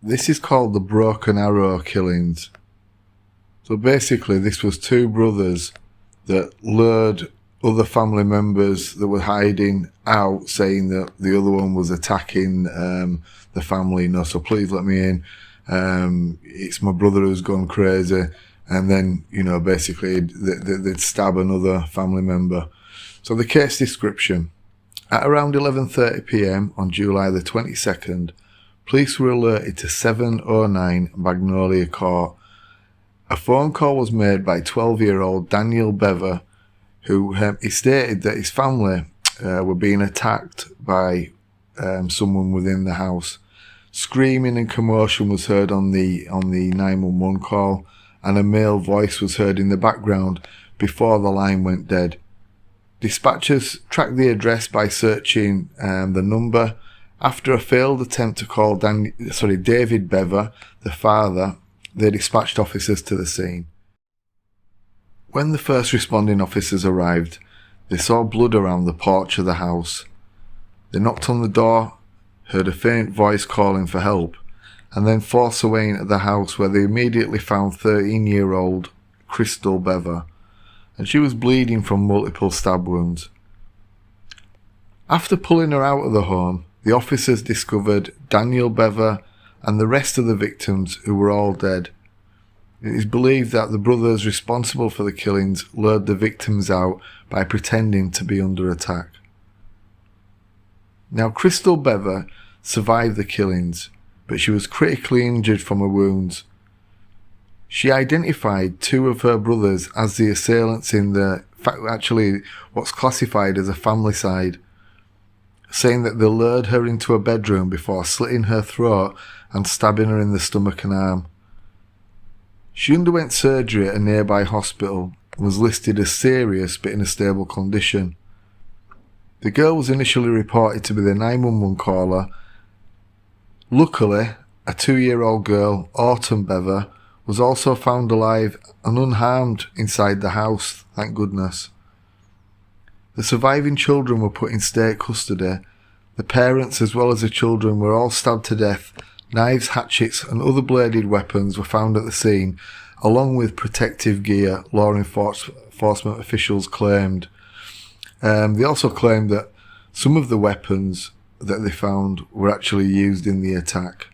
This is called the Broken Arrow killings. So basically this was two brothers that lured other family members that were hiding out, saying that the other one was attacking the family. No, so please let me in. It's my brother who's gone crazy. And then, you know, basically they'd stab another family member. So the case description. At around 11:30 p.m. on July the 22nd, police were alerted to 709 Magnolia Court. A phone call was made by 12-year-old Daniel Bever, who he stated that his family were being attacked by someone within the house. Screaming and commotion was heard on the 911 call, and a male voice was heard in the background before the line went dead. Dispatchers tracked the address by searching the number. After a failed attempt to call David Bever, the father, they dispatched officers to the scene. When the first responding officers arrived, they saw blood around the porch of the house. They knocked on the door, heard a faint voice calling for help, and then forced away into the house, where they immediately found 13-year-old Crystal Bever, and she was bleeding from multiple stab wounds. After pulling her out of the home, the officers discovered Daniel Bever and the rest of the victims, who were all dead. It is believed that the brothers responsible for the killings lured the victims out by pretending to be under attack. Now, Crystal Bever survived the killings, but she was critically injured from her wounds. She identified two of her brothers as the assailants in what's classified as a familicide, saying that they lured her into a bedroom before slitting her throat and stabbing her in the stomach and arm. She underwent surgery at a nearby hospital and was listed as serious but in a stable condition. The girl was initially reported to be the 911 caller. Luckily, a 2-year-old girl, Autumn Bever, was also found alive and unharmed inside the house, thank goodness. The surviving children were put in state custody. The parents as well as the children were all stabbed to death. Knives, hatchets and other bladed weapons were found at the scene, along with protective gear, law enforcement officials claimed. They also claimed that some of the weapons that they found were actually used in the attack.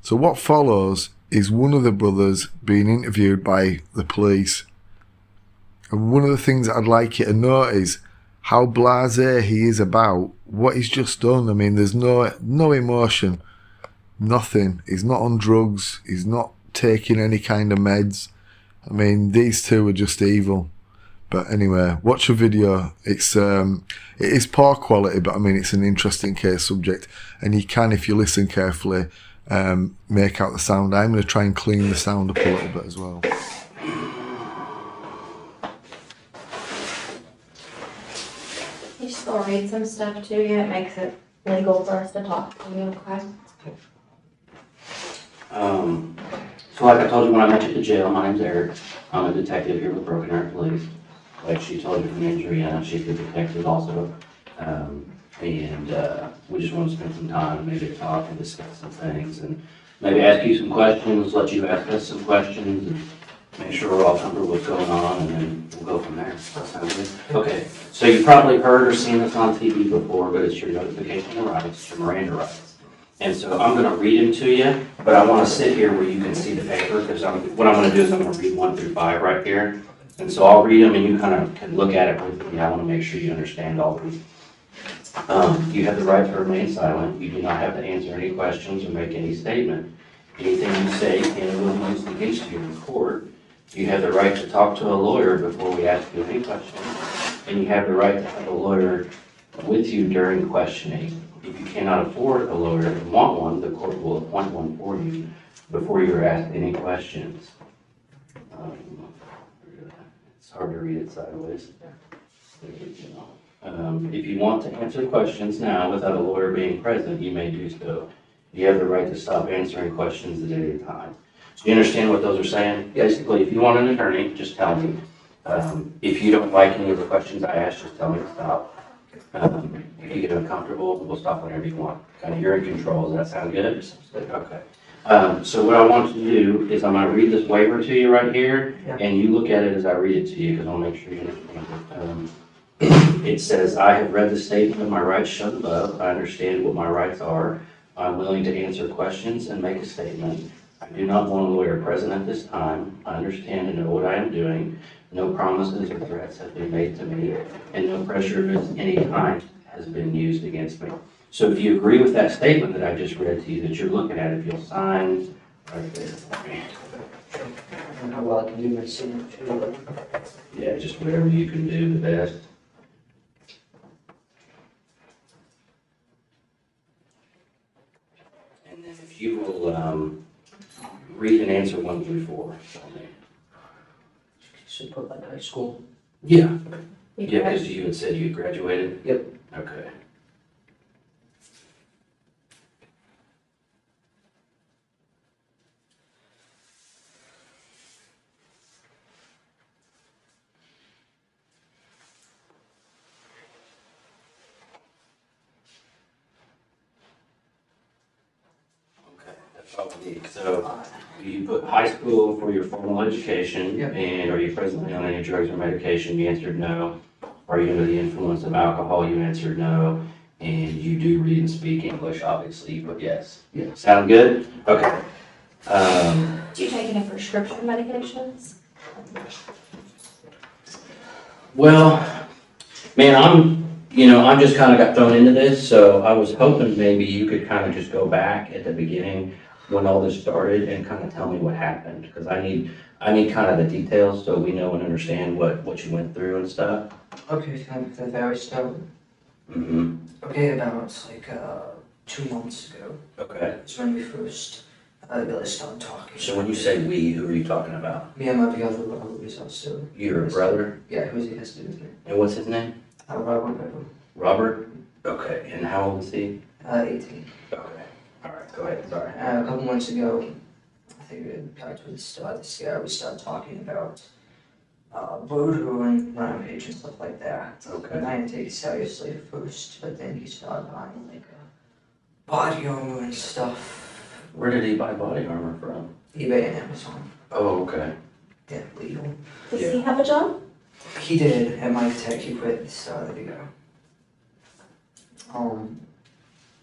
So what follows is one of the brothers being interviewed by the police. And one of the things that I'd like you to note is how blasé he is about what he's just done. I mean, there's no emotion, nothing. He's not on drugs. He's not taking any kind of meds. I mean, these two are just evil. But anyway, watch the video. It is poor quality, but I mean, it's an interesting case subject, and you can, if you listen carefully, make out the sound. I'm going to try and clean the sound up a little bit as well. You just gonna read some stuff to you. It makes it legal for us to talk to you, okay? So like I told you when I met you at the jail, my name's Eric. I'm a detective here with Broken Arrow Police. Like she told you from injury, she's the detective also. We just want to spend some time, maybe to talk and discuss some things, and maybe ask you some questions, let you ask us some questions, and make sure we're all comfortable with what's going on, and then we'll go from there. That sounds good? Okay, so you probably heard or seen this on TV before, but it's your notification of rights, your Miranda rights. And so I'm going to read them to you, but I want to sit here where you can see the paper, because what I'm going to do is I'm going to read 1 through 5 right here. And so I'll read them and you kind of can look at it with me. I want to make sure you understand all of these. You have the right to remain silent. You do not have to answer any questions or make any statement. Anything you say can and will be used against you in court. You have the right to talk to a lawyer before we ask you any questions. And you have the right to have a lawyer with you during questioning. If you cannot afford a lawyer and want one, the court will appoint one for you before you are asked any questions. It's hard to read it sideways. If you want to answer questions now without a lawyer being present, you may do so. You have the right to stop answering questions at any time. Do you understand what those are saying? Basically, if you want an attorney, just tell me. If you don't like any of the questions I asked, just tell me to stop. If If you get uncomfortable, we'll stop whenever you want. Kind of, you're in control. Does that sound good? Okay. So what I want you to do is I'm gonna read this waiver to you right here, Yeah. and you look at it as I read it to you, because I'll make sure you understand it. It says, "I have read the statement of my rights shown above. I understand what my rights are. I'm willing to answer questions and make a statement. I do not want a lawyer present at this time. I understand and know what I am doing. No promises or threats have been made to me, and no pressure of any kind has been used against me." So if you agree with that statement that I just read to you, that you're looking at, if you'll sign right there for me. I don't know how well I can do my signature, but Yeah, just whatever you can do the best. And then if you will, read and answer 1 through 4 for me. should put like high school. Yeah, You yeah, correct? because you had said you had graduated? Yep. Okay. Okay, that's all we need. So you put high school for your formal education, Yep. and are you presently on any drugs or medication? You answered no. Are you under the influence of alcohol? You answered no. And you do read and speak English, obviously, you put yes. Yeah. Sound good? Okay. Do you take any prescription medications? Well, man, I'm just kind of got thrown into this, so I was hoping maybe you could kind of just go back at the beginning when all this started and kind of tell me what happened, because I need kind of the details so we know and understand what you went through and stuff. Okay, so the very start. Mm-hmm. Okay, about like 2 months ago Okay. is when we first really started talking. So when you say we, who are you talking about? Me and my brother, who is also, Your brother? yeah, who has to do with me. And what's his name? Robert Bever, Robert? Okay. And how old is he? 18. Okay. All right. Go ahead. Sorry. A couple months ago, I think it got to the start of this year, we started talking about voodoo and rampage and stuff like that. Okay. And I didn't take it seriously at first, but then he started buying like body armor and stuff. Where did he buy body armor from? eBay and Amazon. Oh, okay. Yeah, legal. Does Yeah. he have a job? He did at Mike Tech, he quit at the start of the year.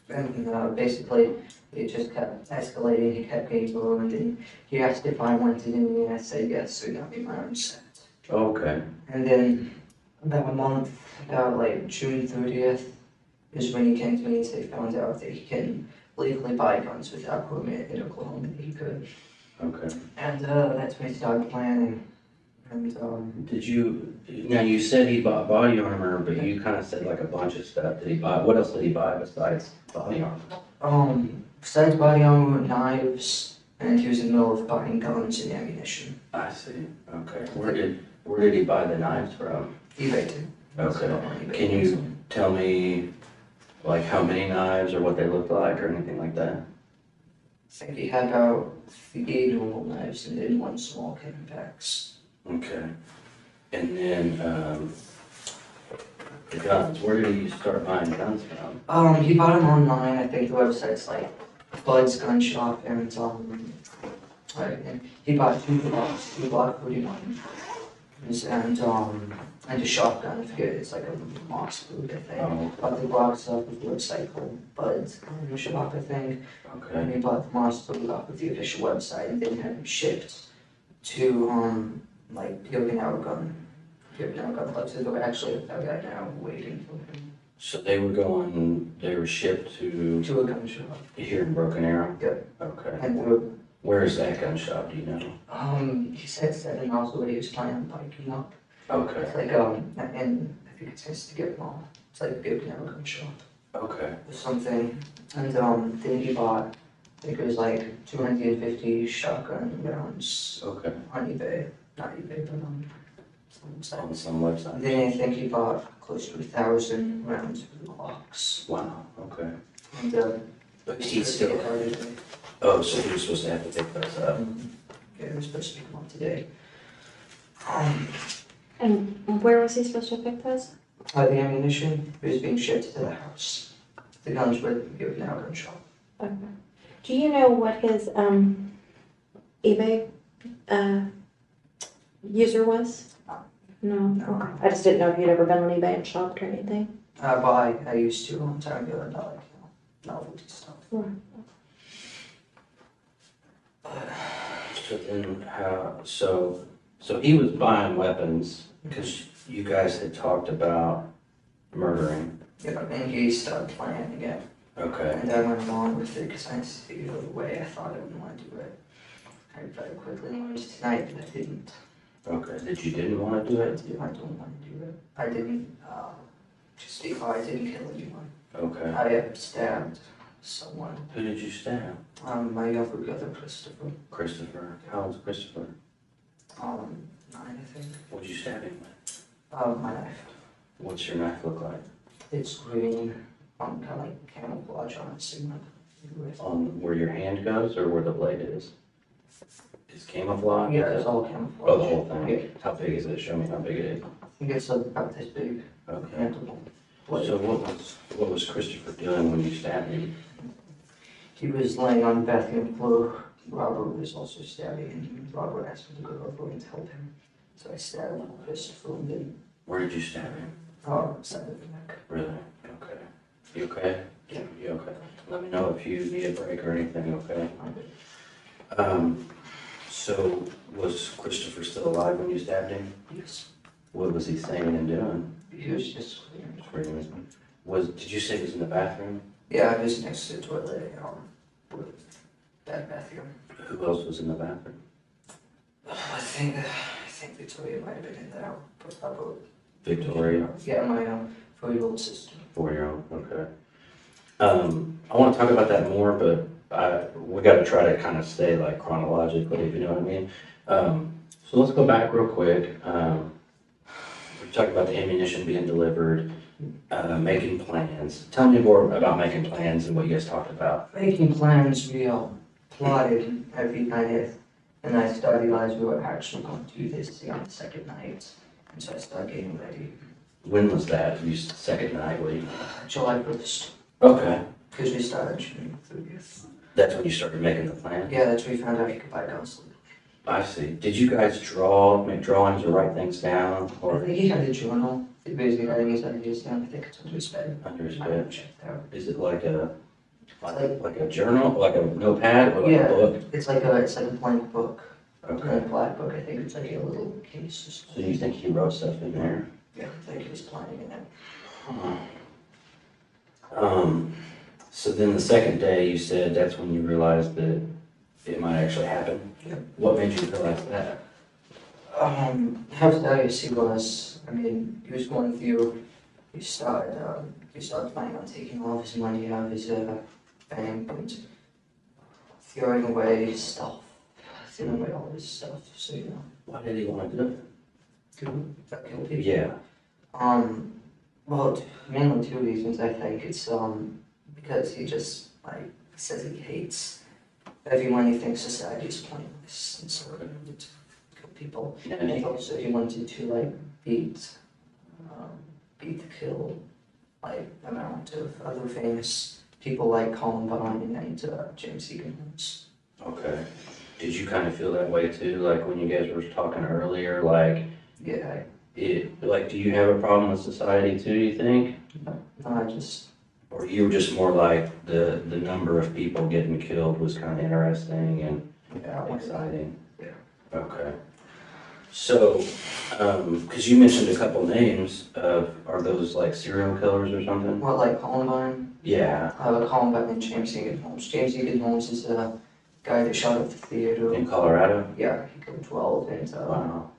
And basically, it just kept escalating, he kept getting ruined, and he asked if I wanted to do it, and I said yes, so he got me my own set. Okay. And then about a month, about like June 30th, is when he came to me and they found out that he can legally buy guns without permit in Oklahoma, that he could. Okay. And that's when he started planning. And Did you, now you said he bought body armor, but you kind of said like a bunch of stuff. Did he buy, what else did he buy besides body armor? besides body armor, knives, and he was in the middle of buying guns and ammunition. I see. Okay. Where did he buy the knives from? eBay too. Okay. So, on eBay Can and you Amazon. tell me like how many knives or what they look like or anything like that? I think he had about 3 normal knives and then 1 small cannon packs. Okay. And then, the guns, where did he start buying guns from? He bought them online. I think the website's like Bud's Gun Shop, and and he bought 2 Glocks. He bought 41, and a shotgun. I forget, it's like a Moss boot, I think. Oh, Bought the Glocks off of the website called Bud's Gun Shop, I think. okay. And he bought the Moss boot off of the official website, and then had them shipped to like giving out a gun clubs. They're actually a guy now waiting for him So they were shipped to to a gun shop. here in Broken Arrow? Yep. Okay. And Where is that gun shop, do you know? he said 7 miles away. He was planning on biking up. Okay, It's like and I think it's just to get them all. It's like giving out a gun shop okay, or something. And then he bought, I think it was like 250 shotgun rounds okay. on eBay. Not eBay, but some On website. some website? And then I think he bought close to 1,000 rounds for the Glocks. Wow, okay. And But he still, oh, so he was supposed to have to pick those up? yeah, it was supposed to pick them up today. And where was he supposed to pick those? The ammunition was being shipped to the house. The guns were given out gun shop. Okay. Do you know what his eBay user was? No. No. Okay. I just didn't know if you'd ever been on eBay and shopped or anything. But I used to a long time ago, and like, novelty stuff. So then so he was buying weapons because you guys had talked about murdering. Yeah, and he started playing again. Okay. And I went along with it because I see the way I thought I would want to do it. I very quickly learned tonight that I didn't. Okay. That you didn't want to do it? I don't want to do it. I didn't, just because I didn't kill anyone. Okay. I stabbed someone. Who did you stab? My younger brother, Christopher. Christopher. How old's Christopher? 9, I think. What'd you stab him with? My knife. What's your knife look like? It's green, kind of like camouflage on it, signet. On where your hand goes or where the blade is? Is camouflage? Yeah, it's all camouflage. Oh, the whole thing? Yeah. How big is it? Show me how big it is. I think it's about this big. Okay. Mandible. So what was Christopher doing when you stabbed him? He was laying on the bathroom floor. Robert was also stabbing him. Robert asked me to go over and help him. So I stabbed Christopher and then, Where did you stab him? side of the neck. Really? Okay. You okay? Yeah. You okay? Let me know if you need a break or anything, okay? Okay. So was Christopher still alive when you stabbed him? Yes. What was he saying and doing? He was just screaming. Screaming. Did you say he was in the bathroom? Yeah, I was next to the toilet, with that bathroom. Who else was in the bathroom? I think Victoria might have been in there. Probably. Victoria? Yeah, my 4-year-old sister. 4-year-old, okay. I want to talk about that more, but we got to try to kind of stay like chronologically, if you know what I mean. So let's go back real quick. We talked about the ammunition being delivered, making plans. Tell me more about making plans and what you guys talked about. Making plans, we plotted every night, and I started realizing we were actually going to do this on the second night, and so I started getting ready. When was that? You second night, what do you? July 1st, Okay. because we started June 30th. That's when you started making the plan? Yeah, that's when we found out you could buy guns. I see. Did you guys make drawings or write things down I or think he had a journal. He basically writing his ideas down. I think it's under his bed. under his I bed? haven't checked out. Is it like a journal, like a notepad or like Yeah. a book? It's like a blank book. Okay. A black book. I think it's like a little case or So something. you think he wrote stuff in there? Yeah, I think he was planning it. So then the second day you said that's when you realized that it might actually happen? Yeah. What made you realize that? How to tell you, he was, he was going through, he started planning on taking all of his money out of his bank and throwing away stuff, throwing away all his stuff, so Why did he want to do it? kill people. Yeah. Well, mainly 2 reasons, I think. It's, because he just, says he hates everyone. He thinks society is pointless, and so he wanted to kill people. And he, Also, he wanted to, beat, kill, amount of other famous people like Columbine and James Egan Holmes. okay. Did you kind of feel that way too? Like when you guys were talking earlier, like Yeah, do you have a problem with society too, do you think? I just, Or you were just more like the number of people getting killed was kind of interesting and yeah, I wanted to. exciting? Yeah. Okay. So, because you mentioned a couple names are those like serial killers or something? Well, like Columbine, Yeah, Columbine and James Egan Holmes. James Egan Holmes is a guy that shot up the theater. in Colorado? Yeah, he killed 12, and Wow.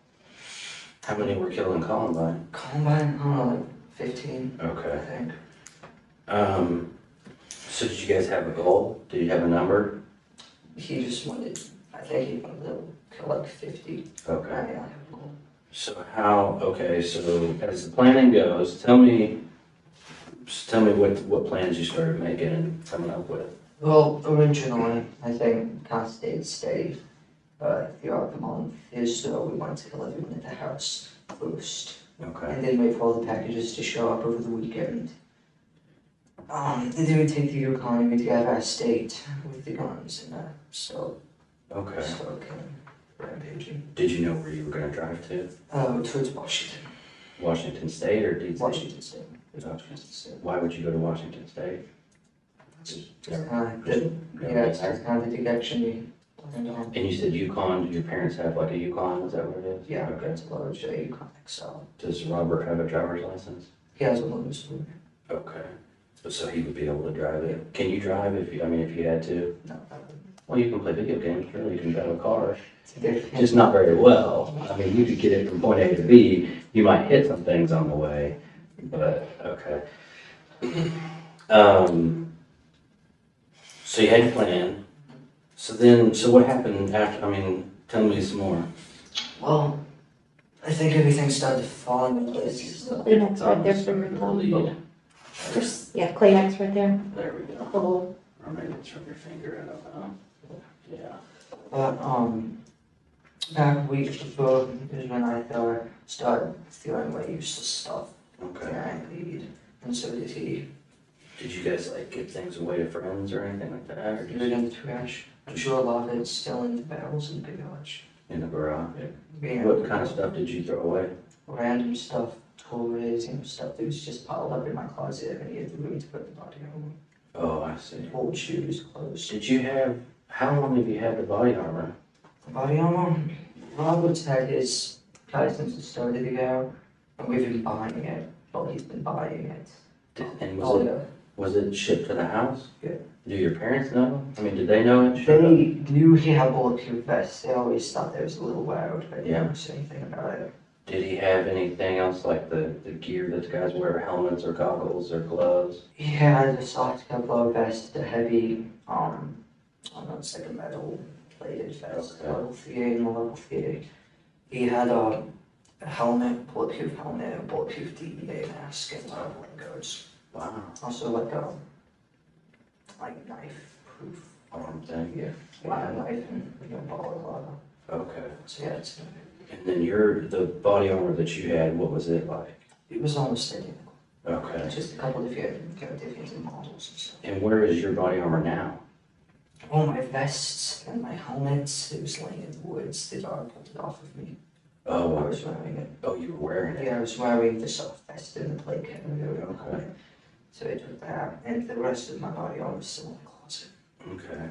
How many were killed in Columbine? Columbine, I don't know, 15, I Okay. think. So did you guys have a goal? Did you have a number? He just wanted, I think he wanted to kill 50. Okay. I have a goal. So so as the planning goes, tell me what plans you started making and coming up with. Well, originally, I think constant stay throughout the month is we wanted to kill everyone at the house first. Okay. and then wait for all the packages to show up over the weekend. And then we take the Yukon and we drive out of state with the guns and start Okay. killing, rampaging. Did you know where you were gonna drive to? Towards Washington. Washington State or DC? Washington State. Okay. Why would you go to Washington State? It's kind of the direction we planned on. And you said Yukon, did your parents have like a Yukon, is that what it is? Yeah, Okay. that's a large Yukon XL. Does Robert have a driver's license? He has one of those. Okay. So he would be able to drive it. Can you drive if you, if you had to? No, I wouldn't. Well, you can play video games, really, you can drive a car. It's a different. Just not very well. I mean, you could get it from point A to B, you might hit some things on the way, but, okay. So you had your plan. So what happened after, tell me some more. Well, I think everything started falling into place. Kleenex right there from your thumb. There's, yeah, Kleenex right there. There we go. Oh, Or maybe it's from your finger, I don't know. Yeah. But, back a week before is when I started feeling way useless stuff. Okay. And I bleed, and so did he. Did you guys like give things away to friends or anything like that? Or Threw it just in the trash. I'm sure a lot of it's still in the barrels in the garage. in the garage? Yeah. What kind of stuff did you throw away? Random stuff, toys, stuff that was just piled up in my closet. I needed the room to put the body on. Oh, I see. Old shoes, clothes. How long have you had the body armor? Body armor? Robert's had his guy since the start of the year, and we've been buying it. Well, he's been buying it. And Yeah. was it shipped to the house? Yeah. Do your parents know? Did they know it? They knew he had bulletproof vests. They always thought that was a little wild, but they Yeah. never said anything about it. Did he have anything else like the gear that the guys wear, helmets or goggles or gloves? He had a soft Kevlar vest, a heavy, I don't know, it's like a metal plated vest, Okay. level 3A and level 3A. He had a helmet, bulletproof helmet, a bulletproof DEA mask, and guards. Wow. Also like a knife proof Arm thing. gear. Yeah, knife and ball a lot of. Okay. So yeah, And then the body armor that you had, what was it like? it was almost identical. Okay. Just a couple different models and stuff. And where is your body armor now? All my vests and my helmets, it was laying in the woods. The dog pulled it off of me. I Oh, was wearing it. you were wearing it. Yeah, I was wearing the soft vest and the plate cap. Okay. So I took that, and the rest of my body armor was still in the closet. Okay.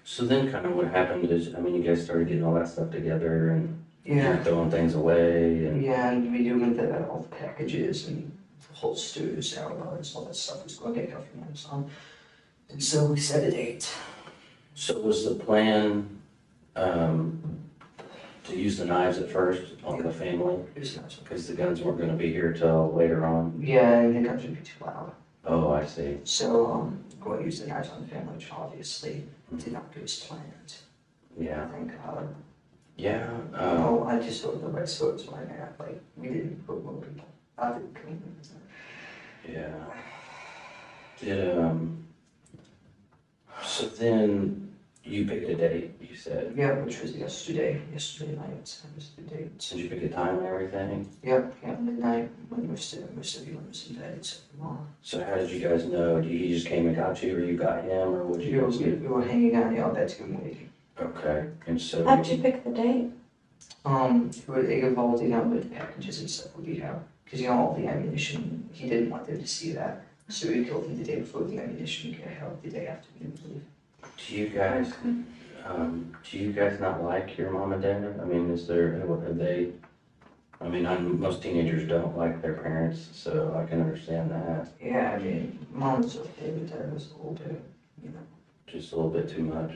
So then kind of what happened is, you guys started getting all that stuff together and you're throwing things away and, Yeah, and redoing all the packages and holsters, arrows, all that stuff was going to get off from Amazon. And so we set a date. so was the plan, to use the knives at first on the family? It was nice. Because the guns weren't gonna be here till later on? Yeah, and the guns would be too loud. Oh, I see. So, going to use the knives on the family, which obviously did not go as planned. Yeah. Thank God. Yeah, I just thought the red swords were like, we didn't put more people. I didn't kill them. yeah. Did, so then you picked a date, you said. Yeah, which was yesterday night, that was the date. Did you pick a time and everything? Yeah, midnight, when most of everyone was in bed except for Mom. So how did you guys know? He just came and got you, or you got him, or what did you guys do? We were hanging out in the bedroom waiting. Okay, and so. how'd you pick the date? It involved, with the packages and stuff we have, because, all the ammunition, he didn't want them to see that. So we killed him the day before the ammunition got held, the day after we didn't leave. Do you guys not like your mom and dad? Is there, have they, most teenagers don't like their parents, so I can understand that. Yeah, Mom was okay, but Dad was a little bit, Just a little bit too much.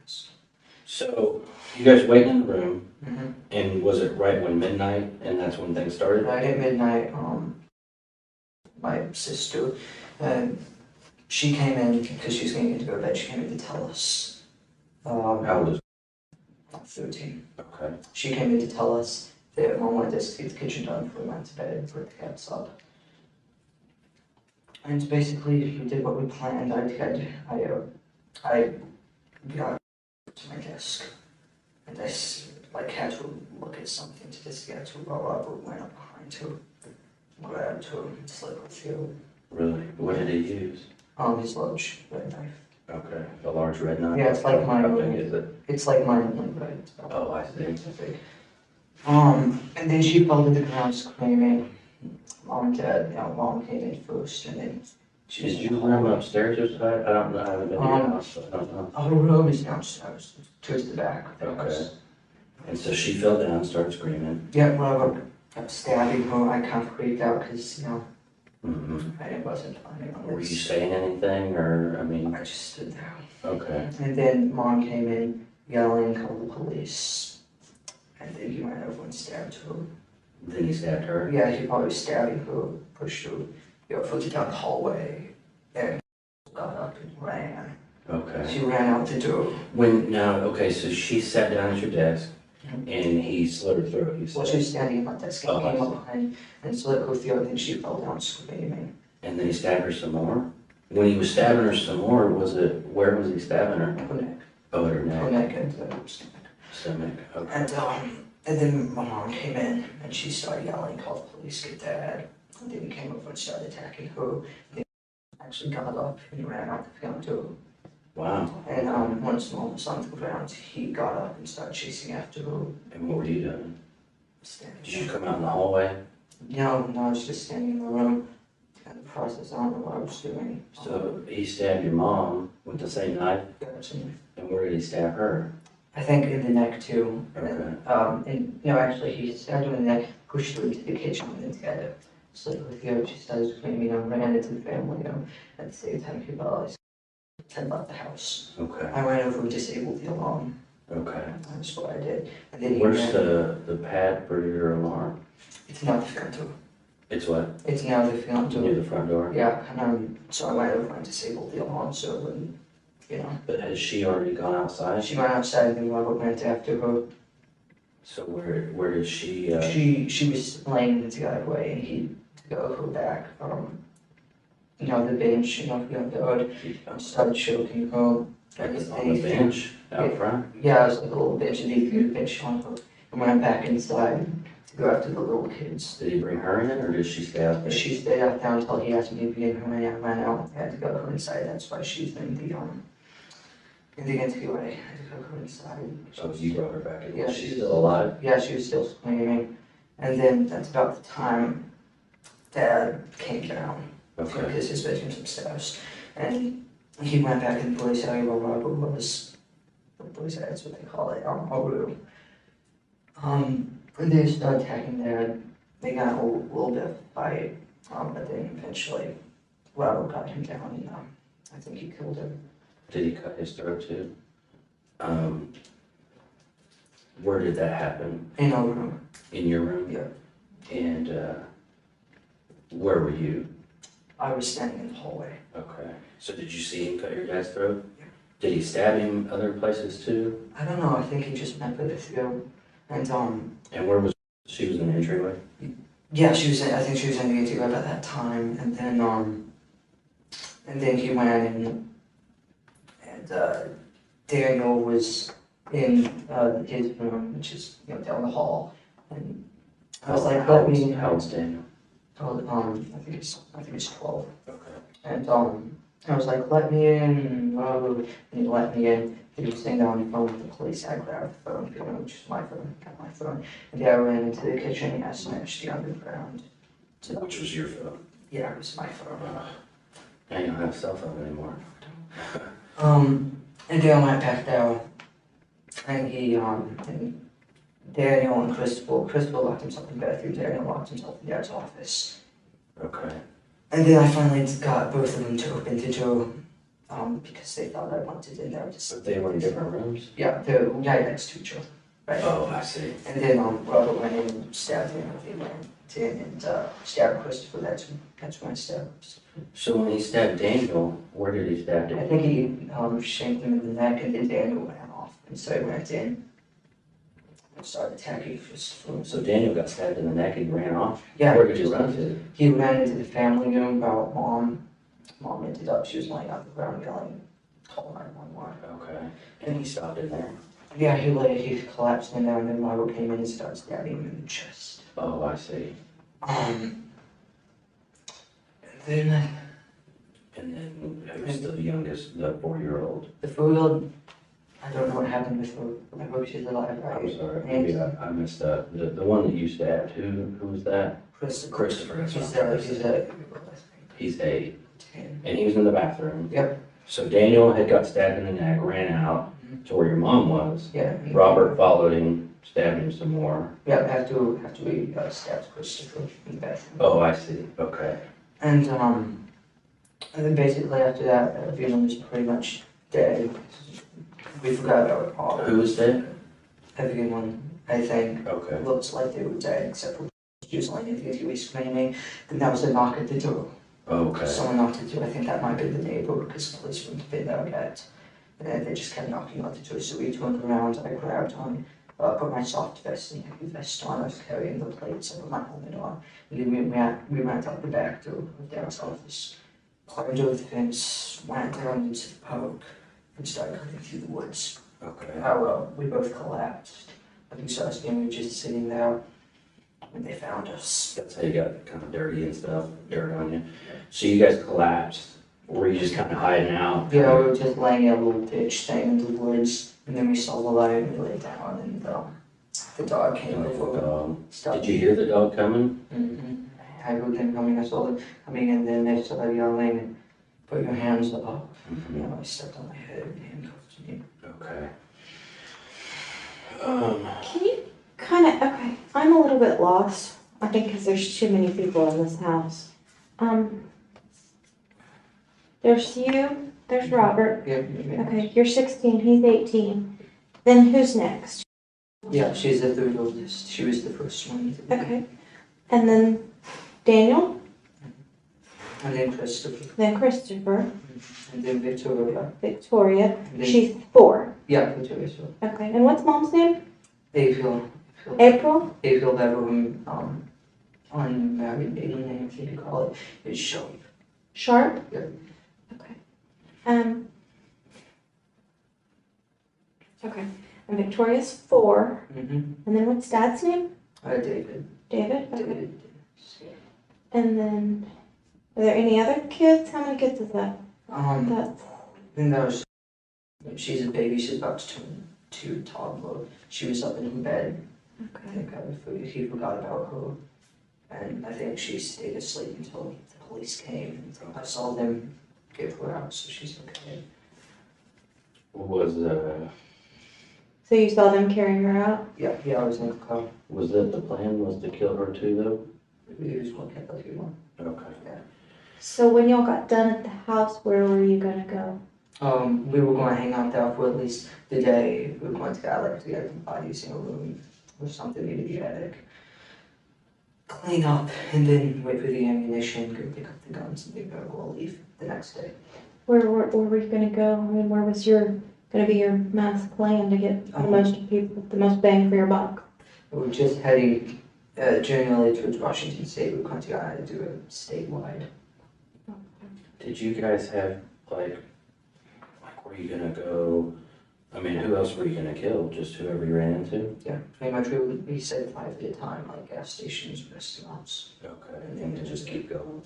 Yes. So, you guys waiting in the room, Mm-hmm. and was it right when midnight, and that's when things started? Right at midnight, my sister, she came in because she was going to go to bed. She came in to tell us. How old is? 13. Okay. She came in to tell us that Mom wanted us to get the kitchen done before we went to bed and put the cats up. And basically, we did what we planned. I got to my desk, and like had to look at something to just get to roll up or went up behind to grab to slip a few. Really? What did he use? His large red knife. Okay, the large red knife? Yeah, it's like mine. How big is it? It's like mine, only red. Oh, I see. It's big. And then she fell to the ground screaming. Mom and Dad, Mom came in first, and then she was Did in the you run hallway. upstairs or something? I don't know, I haven't been to your house, so I don't know. Our room is downstairs, towards the back of the Okay. house. And so she fell down, started screaming. Yeah, Robert kept stabbing her. I kind of freaked out because, Mm-hmm. I wasn't planning on Were you this. saying anything, or, I mean, I just stood there. okay. And then Mom came in yelling, call the police. And then he went over and stabbed her. Then he stabbed her? Yeah, he probably was stabbing her, pushed her, further down the hallway, and got up and ran. Okay. She ran out the door. Okay, so she sat down at your desk, Mhm. and he slit her throat, you Well, she said? was standing at my desk and Oh, I came see. up behind and slit her throat, and then she fell down screaming. And then he stabbed her some more? When he was stabbing her some more, where was he stabbing her? Her neck, Oh, at her her neck, neck and the stomach. stomach, okay. And then my mom came in and she started yelling, call the police, get Dad. And then he came over and started attacking her. And he actually got up and ran out the front door. Wow. And once Mom was on the ground, he got up and started chasing after her. And what were you doing? Standing Did you there. come out in the hallway? No, I was just standing in the room, kind of process. I don't know what I was doing. So he stabbed your mom with the same knife, and where did he stab her? I think in the neck too. Okay. Actually, he stabbed her in the neck, pushed her into the kitchen, and then tried to slit her throat. She started screaming, ran into the family room. At the same time, he realized had left the house. Okay, I went over and disabled the alarm. okay. That's what I did. And then he Where's ran. the pad for your alarm? It's now the front door. It's what? It's now the front door. Near the front door? Yeah, and so I went over and disabled the alarm so it wouldn't, But has she already gone outside? She went outside and then Robert went after her. So where did she, She was laying in the driveway and he took her back from, the bench, the road, and started choking her. on the bench out front? Yeah, it was like a little bench and he threw the bench on her and went back inside to go after the little kids. Did he bring her in, or did she stay out there? She stayed out there until he asked me to be in her and I ran out. I had to go to her inside. That's why she's in the entryway. I had to go to her inside. Oh, you brought her back in? Yeah, She's still alive? Yeah, she was still screaming. And then that's about the time Dad came down. Okay. Because his bedroom's upstairs. And he went back in the police area where Robert was. The police area, that's what they call it, our room. And they started attacking Dad. They got a little bit of a fight. But then eventually Robert got him down and I think he killed him. Did he cut his throat too? Where did that happen? In our room. In your room? Yeah. And, where were you? I was standing in the hallway. Okay. So did you see him cut your dad's throat? Yeah. Did he stab him other places too? I don't know, I think he just went with the throat. And And where was she? Was in the entryway? yeah, I think she was in the ATO at that time, and then he went in, and Daniel was in his room, which is down the hall, and I was like, let me. How old's Daniel? I think it's 12, Okay. and I was like, let me in, and he let me in. He was sitting down on the phone with the police. I grabbed the phone, which is my phone, got my phone, and I ran into the kitchen and I smashed the underground. So, Which was your phone? yeah, it was my phone. Now you don't have a cell phone anymore. And then I went back down, and and Daniel and Christopher locked himself in the bathroom, Daniel locked himself in Dad's office. Okay. And then I finally got both of them to open the door, because they thought I wanted in there. But they were in different rooms? Yeah, they're right next to each other. Right. Oh, I see. And then Robert went in and stabbed him, and they went in and stabbed Christopher. That's when I stabbed Christopher. So when he stabbed Daniel, where did he stab I Daniel? think he shanked him in the neck, and then Daniel ran off. And so he went in and started attacking Christopher. So Daniel got stabbed in the neck and he ran off? Yeah, Where did he run to? he ran into the family room about Mom. Mom ended up, she was laying on the ground yelling, call 911. Okay. And he stopped in there? Yeah, he collapsed in there, and then Robert came in and started stabbing him in the chest. Oh, I see. And then And then who's the youngest, the 4-year-old? the 4-year-old, I don't know what happened with her. I hope she's alive, right? I'm sorry, maybe I messed up. The one that you stabbed, who was that? Christopher, that's what I'm saying. He's 8, 10. and he was in the bathroom. Yep. So Daniel had got stabbed in the neck, ran out to where your mom was. Yeah. Robert followed him, stabbed him some more. Yeah, after we stabbed Christopher in the bathroom. Oh, I see, okay. And then basically after that, everyone was pretty much dead. We forgot about it all. Who was dead? Everyone, I think, Okay. looks like they were dead, except for she was like, if he was screaming. Then that was a knock at the door. Okay. Someone knocked at the door. I think that might be the neighbor because the police wouldn't have been there yet. And then they just kept knocking on the door. So we turned around. I grabbed on, put my soft vest and heavy vest on. I was carrying the plates. I put my helmet on. And then we went out the back door of Darren's office, climbed over the fence, went down into the park, and started cutting through the woods. Okay. How we both collapsed. I think so. We were just sitting there when they found us. That's how you got kind of dirty and stuff, dirt on you. So you guys collapsed. Were you just kind of hiding out? Yeah, we were just laying in a little ditch thing in the woods, and then we saw the light and we lay down, and the dog came over. Did you hear the dog coming? Mm-hmm. I heard them coming. I saw them coming, and then they started yelling, "Put your hands up!" Mm-hmm. You know, I stepped on my head and handcuffed me. Okay. Can you kind of, okay, I'm a little bit lost, I think because there's too many people in this house. There's you, there's Robert. Yeah. Okay, you're 16, he's 18. Then who's next? Yeah, she's the third oldest. She was the first one. Okay. And then Daniel, And then Christopher. then Christopher, And then Victoria. Victoria. And then, She's 4. yeah, Victoria. So Okay, and what's mom's name? April. April? April Bever, unmarried maiden name, if you could call it, is Sharp. Sharp? Yeah. Okay. Okay. And Victoria's 4. Mm-hmm. And then what's dad's name? David. David? Okay. David. And then, are there any other kids? How many kids is that? That's Then there was, she's a baby, she's about to turn 2 toddler. She was up in her bed. I okay. think he forgot about her. And I think she stayed asleep until the police came. I saw them give her out, so she's okay. So you saw them carrying her out? Yeah, I was in the car. Was that the plan, was to kill her too, though? He was looking at the one. Okay. So when y'all got done at the house, where were you gonna go? We were going to hang out there for at least the day. We were going to get some bodies in a room or something in the attic. Clean up and then wait for the ammunition, go pick up the guns, and maybe we'll leave the next day. Where were you gonna go? I mean, where was gonna be your mass plan to get the most people, the most bang for your buck? We're just heading generally towards Washington State. We're going to do it statewide. Did you guys have, like, were you gonna go, I mean, who else were you gonna kill? Just whoever you ran into? Yeah, pretty much we said 5 at a time, like gas stations, restaurants. Okay. And then to just keep going.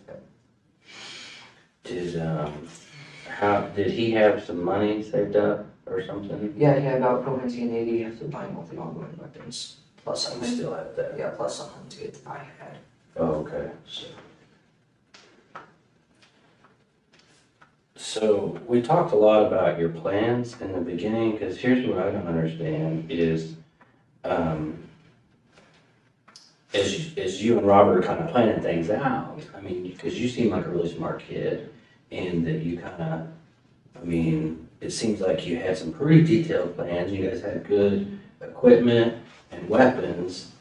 Did he have some money saved up or something? Yeah, about 480 after buying all the ongoing weapons. Plus We still have that. Yeah, plus 100 I had. Oh, okay. So we talked a lot about your plans in the beginning, because here's what I don't understand is, as you and Robert are kind of planning things out, I mean, because you seem like a really smart kid, and that you kind of, I mean, it seems like you had some pretty detailed plans. You guys had good equipment and weapons.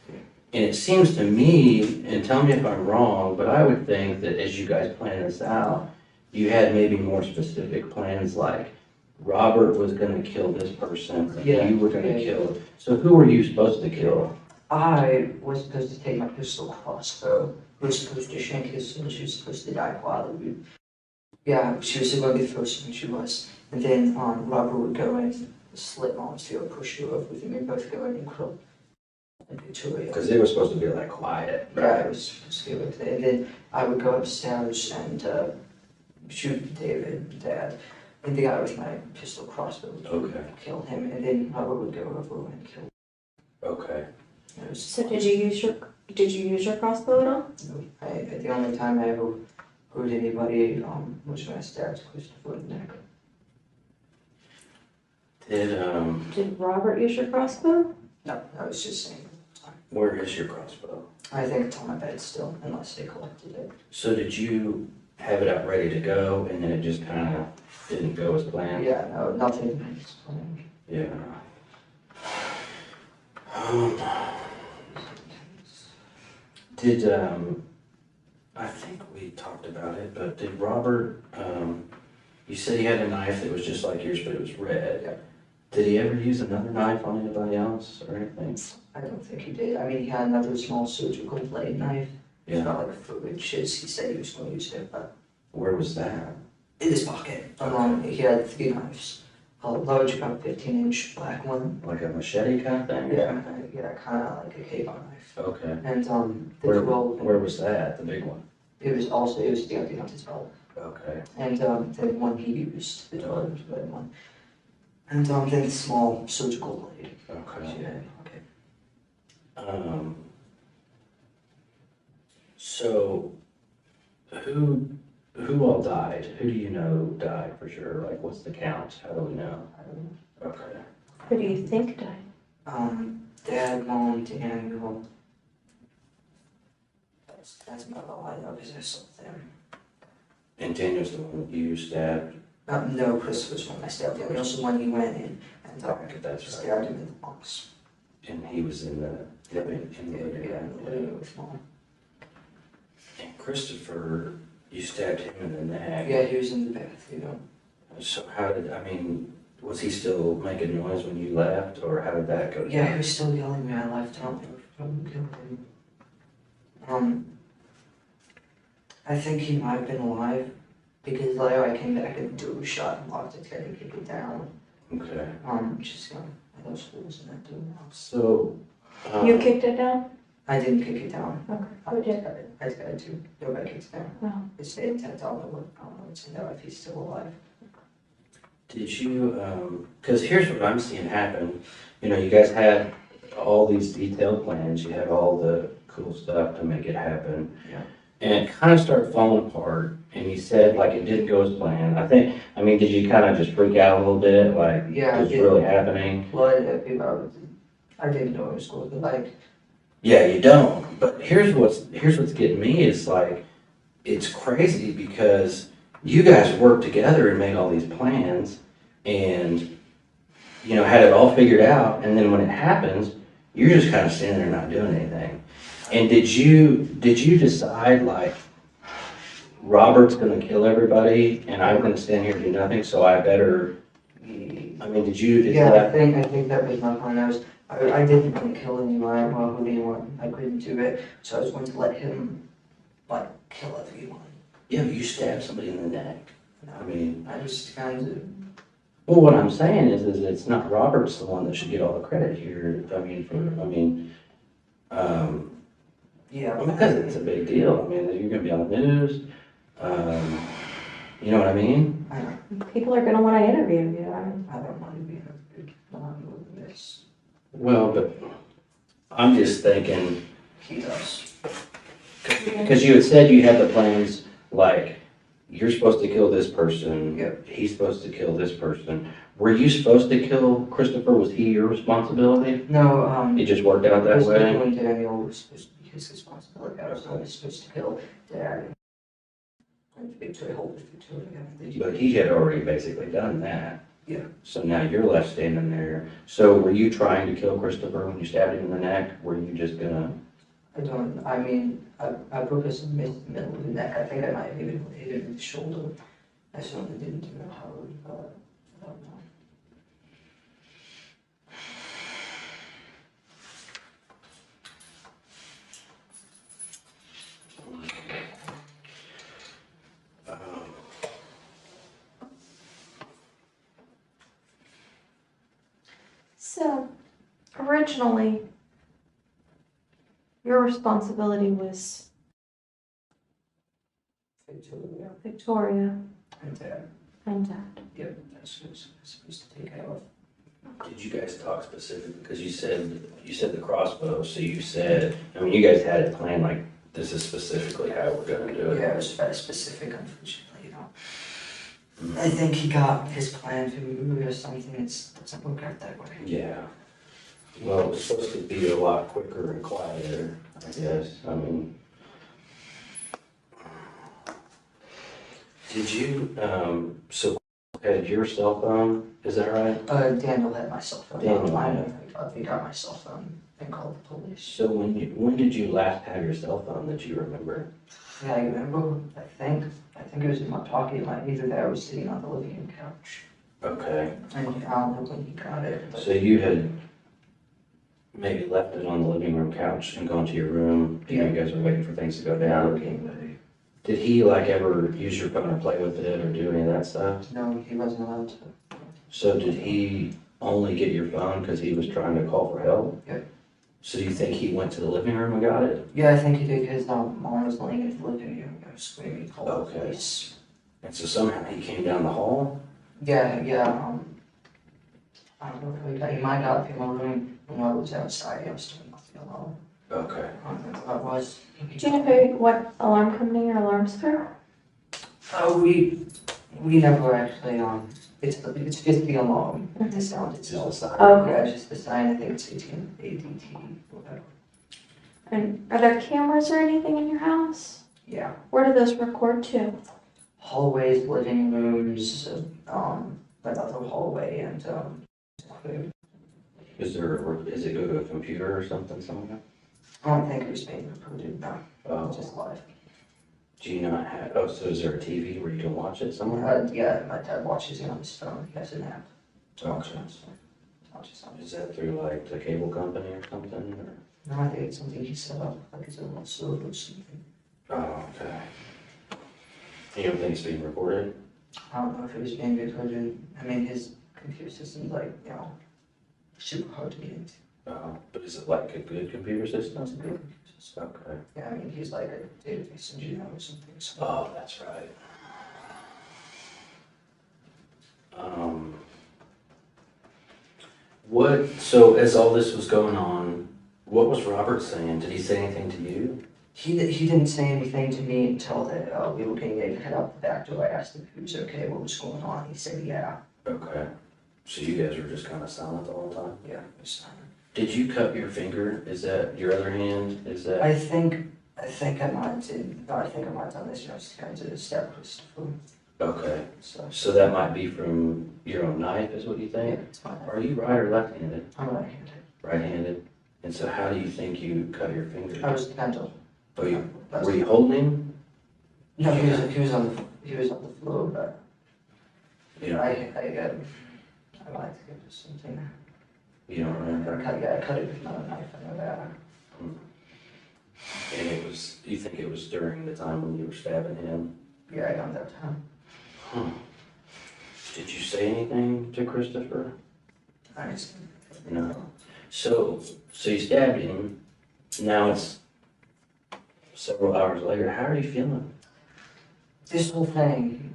And it seems to me, and tell me if I'm wrong, but I would think that as you guys plan this out, you had maybe more specific plans, like Robert was gonna kill this person, Yeah. you were gonna kill. So who were you supposed to kill? I was supposed to take my pistol crossbow. We were supposed to shank his son. She was supposed to die quietly. Yeah, she was going to be the first one, she was. And then Robert would go and slit Mom's throat, push her over with him, and both go in and curl and Victoria. Because it was supposed to be like quiet, Yeah, right? it was supposed to be like that. And then I would go upstairs and shoot David, Dad, and the guy with my pistol crossbow would Okay. kill him, and then Robert would go over and kill him. Okay. It was, So did you use your crossbow at all? the only time I ever hurt anybody was when I stabbed Christopher in the neck. Did Robert use your crossbow? No, I was just saying. Where is your crossbow? I think it's on my bed still, unless they collected it. So did you have it out ready to go and then it just kind of didn't go as planned? Yeah, no, nothing is planned. Yeah. Did, I think we talked about it, but did Robert, you said he had a knife that was just like yours, but it was red. Yeah. Did he ever use another knife on anybody else or anything? I don't think he did. I mean, he had another small surgical blade knife. It's Yeah. not like 4 inches. He said he was going to use it, but Where was that? in his pocket. He had 3 knives. A large, about 15-inch black one. Like a machete kind of thing? Yeah, kind of like a cave knife. Okay. And the Where, 12. where was that, the big one? It was behind his belt. Okay. And the one he used, the dark red one. And then the small surgical blade. Okay. Yeah, okay. So, who all died? Who do you know died for sure? Like, what's the count? How do we know? I don't know. Okay. Who do you think died? Dad, Mom, Daniel. That's about all I know because I saw them. And Daniel's the one you stabbed? No, Chris was one I stabbed him. He also one he went in and Okay, that's right. stabbed him in the box. And he was in the living room. With Mom. And Christopher, you stabbed him in the neck. Yeah, he was in the bath, you know. So was he still making noise when you left, or how did that go? Yeah, he was still yelling when I left him. I think he might have been alive because later I came back and the door was shut and locked its head and kicked it down. Okay. Just those holes in that door now. So. You kicked it down? I didn't kick it down. Okay. I Who did? tried to. Nobody kicked it down. No. It's the intent. I don't know to know if he's still alive. Did you, because here's what I'm seeing happen. You know, you guys had all these detailed plans, you had all the cool stuff to make it happen. Yeah. And it kind of started falling apart, and you said, like, it didn't go as planned. Did you kind of just freak out a little bit, like, Yeah, what's I did. really happening? Well, I didn't know it was going to be like. Yeah, you don't. But here's what's getting me is, like, it's crazy because you guys worked together and made all these plans and, you know, had it all figured out. And then when it happens, you're just kind of standing there not doing anything. And did you decide, like, Robert's going to kill everybody and I'm going to stand here and do nothing, so I better, did you? I think that was my plan. I didn't want to kill anyone or hurt anyone. I couldn't do it, so I was going to let him, like, kill everyone. Yeah, you stabbed somebody in the neck. I just kind of. Well, what I'm saying is it's not Robert's the one that should get all the credit here. Yeah. Because it's a big deal. You're gonna be on the news. You know what I mean? I know. People are gonna wanna interview you. I don't want to be interviewed on this. Well, but I'm just thinking, He does. because you had said you had the plans, like, you're supposed to kill this person. Yep. He's supposed to kill this person. Were you supposed to kill Christopher? Was he your responsibility? No, It just worked out that Christopher way? and Daniel was supposed to be his responsibility. I was only supposed to kill Dad. And Victoria hold with Victoria. But he had already basically done that. Yeah. So now you're left standing there. So were you trying to kill Christopher when you stabbed him in the neck? Were you just gonna? I broke his middle of the neck. I think I might have even hit him in the shoulder. I certainly didn't do it hard, but I don't know. So, originally, your responsibility was Victoria Victoria and Dad. and Dad. Yep, that's who I was supposed to take care of. Did you guys talk specifically, because you said the crossbow, so you said, I mean, you guys had it planned, like, this is specifically how we're gonna do it. Yeah, it was very specific, unfortunately, I think he got his plan to move or something, it doesn't work out that way. Yeah. Well, it was supposed to be a lot quicker and quieter, I guess. I mean, did you, so had your cell phone, is that right? Daniel had my cell phone. Daniel. I got my cell phone and called the police. So when did you last have your cell phone that you remember? Yeah, I remember, I think it was in my pocket, like either that or was sitting on the living room couch. Okay, And I don't know when he got it, but so you had maybe left it on the living room couch and gone to your room, and you guys were waiting for things to go down. okay, Did he like ever use your phone or play with it or do any of that stuff? no, he wasn't allowed to. So did he only get your phone because he was trying to call for help? Yep. So do you think he went to the living room and got it? Yeah, I think he did, his mom was laying in the living room, I was screaming, call the Okay. police. And so somehow he came down the hall? Yeah, I don't know if he might have in my room when I was outside, I was doing nothing alone. Okay. I don't know what it was. Do you know what alarm company or alarm spare? We never actually, it's just the alarm, the sound itself. Just a sign. Okay. Yeah, it's just the sign, I think it's ADT, whatever. And are there cameras or anything in your house? Yeah, Where do those record to? hallways, living rooms, another hallway and, Is it go to a computer or something somewhere? I don't think it was being recorded, no, Oh, just live. do you not have, oh, so is there a TV where you can watch it somewhere? Yeah, my dad watches it on his phone, he has an app to watch it Okay. on his phone. Watches on his Is that through like the cable company or something, or? No, I think it's something he set up, like his own server or something. Oh, okay. You don't think it's being recorded? I don't know if it was being recorded. I mean, his computer system's like, super hard to get into. But is it like a good computer system? It's a good computer system. Okay. Yeah, I mean, he's like a database engineer or something. So. Oh, that's right. So as all this was going on, what was Robert saying? Did he say anything to you? He didn't say anything to me until that we were getting ready to head out the back door. I asked him if he was okay, what was going on. He said, yeah. Okay. So you guys were just kind of silent the whole time? Yeah, it was Did you cut your finger? Is that your other hand? Is that? I think I might have done this, just kind of stab Christopher. Okay. So, That might be from your own knife, is what you yeah, think? it's fine. Are you right or left-handed? I'm right-handed. Right-handed. And so how do you think you cut your finger? I was kind of. Oh, were you holding him? No, he was on the floor, but Yeah. I like to give this something. You don't remember? I cut it with another knife, I know that. And you think it was during the time when you were stabbing him? Yeah, I don't have time. Huh. Did you say anything to Christopher? I just. No. So you stabbed him. Now it's several hours later. How are you feeling? This whole thing,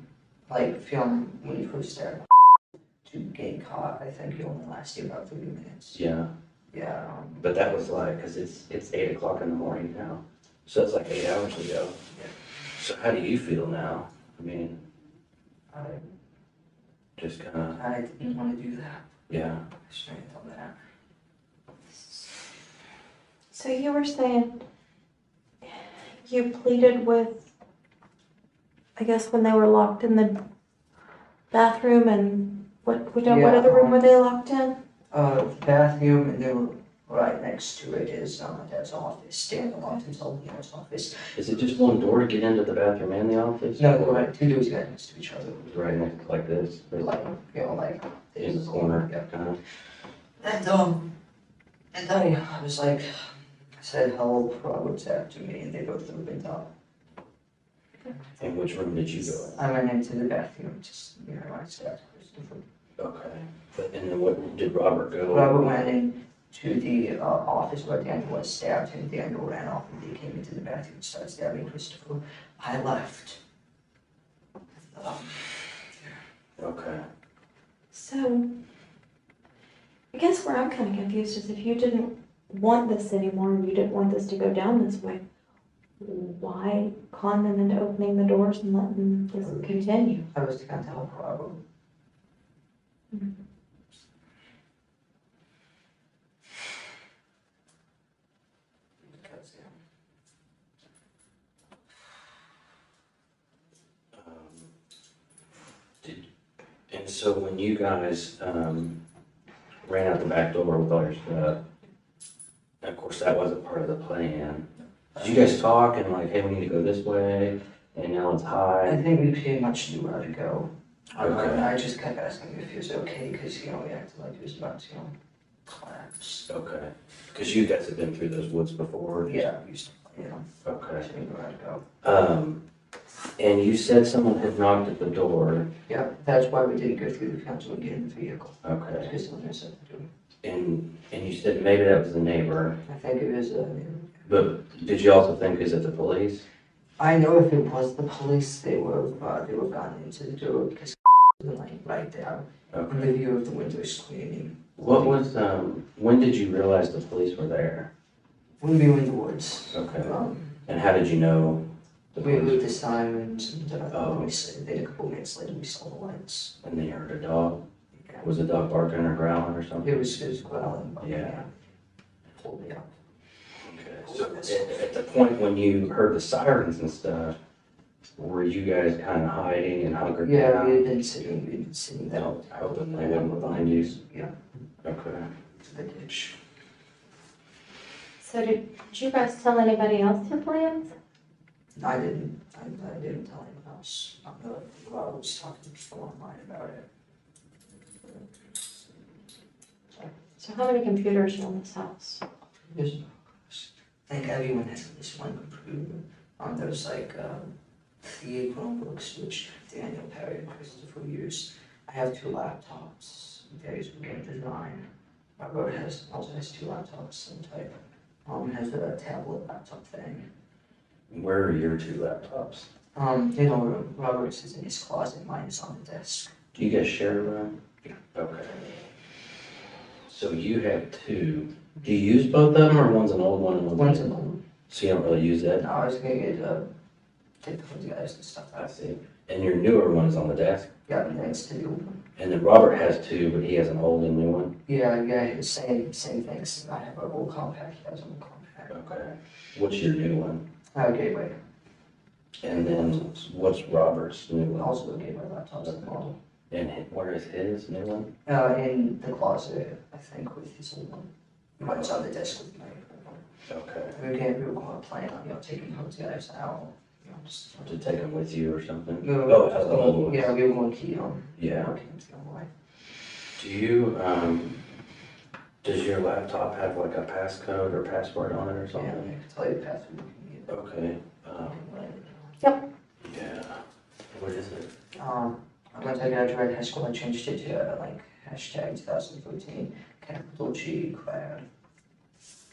like feeling when you first started to getting caught, I think it only lasted about 30 minutes. Yeah. Yeah. But that was like, because it's 8 o'clock in the morning now. So it's like 8 hours ago. Yeah. So how do you feel now? I mean, I just kind of, I didn't want to do that. yeah. I shouldn't have done that. So you were saying you pleaded with, I guess when they were locked in the bathroom and what other room were they locked in? Bathroom, and then right next to it is my dad's office. Dan locked himself in his office. Is it just one door to get into the bathroom and the office? No, they're right, two doors right next to each other. Right next, like this? They're like, like In the this. corner, Yeah. kind of? And I was like, I said hello, Robert's after me, and they both opened up. And which room did you go in? I went into the bathroom, just, I stabbed Christopher. Okay. And then what, did Robert go? Robert went into the office where Daniel was, stabbed him. Daniel ran off and they came into the bathroom and started stabbing Christopher. I left. Okay. So, I guess where I'm kind of confused is if you didn't want this anymore and you didn't want this to go down this way, why con them into opening the doors and letting this continue? I was trying to help Robert. Because, And so when you guys ran out the back door with all your stuff, of course, that wasn't part of the plan. Did you guys talk and like, hey, we need to go this way, and Ellen's I high? think we pretty much knew where to go. Okay. I just kept asking if he was okay, because, we acted like he was about to, collapse. Okay. Because you guys have been through those woods before? Yeah, we used to play, Okay. so we knew where to go. And you said someone had knocked at the door. Yeah, that's why we didn't go through the council and get in the vehicle. Okay. Because someone had something to do. And you said maybe that was the neighbor, I think it was, but did you also think, is it the police? I know if it was the police, they would have gone into the door because was like right there. Okay. The view of the window screaming. What was, when did you realize the police were there? When we were in the woods. Okay. And how did you know the We police? moved the sirens and Oh. then a couple minutes later we saw the lights. And then you heard a dog? Yeah. Was the dog barking or growling or something? It was growling. But Yeah. Pulled me up. Okay. So at the point when you heard the sirens and stuff, were you guys kind of hiding and hunkered Yeah, down? we had been sitting there. Hoping they wouldn't find you? Yeah, Okay. to the ditch. So did you guys tell anybody else your plans? I didn't tell anyone else. I was talking to someone online about it. So how many computers are in this house? There's, I think everyone has at least one computer. There's like 3 Chromebooks, which Daniel, Perry, and Christopher use. I have 2 laptops, various game design. Robert also has 2 laptops, same type. Has a tablet laptop thing. Where are your 2 laptops? Robert's is in his closet, mine is on the desk. Do you guys share a room? Yeah. Okay. So you have 2. Do you use both of them, or one's an old one and One's a a new? home. So you don't really use that? No, I was gonna take the photos guys and stuff I out. see. And your newer one is on the desk? Yeah, next to the old one. And then Robert has 2, but he has an old and new one? Yeah, same things. I have an old compact, he has an old compact. Okay. What's your new one? Gateway. And then what's Robert's new one? Also a gateway laptops as well. And where is his new one? In the closet, I think, with his old one. Mine's on the desk with my Okay. we were going to plan on, taking those guys out, just. To take them with you or something? No, Oh, it has the old one. Yeah, we were going to keep them. Yeah. Keep them to go away. Do you, does your laptop have like a passcode or password on it or Yeah, I something? can tell you the password if you need it. Okay. Yep. Yeah. What is it? Once I graduated high school, I changed it to hashtag 2013, capital G, grad.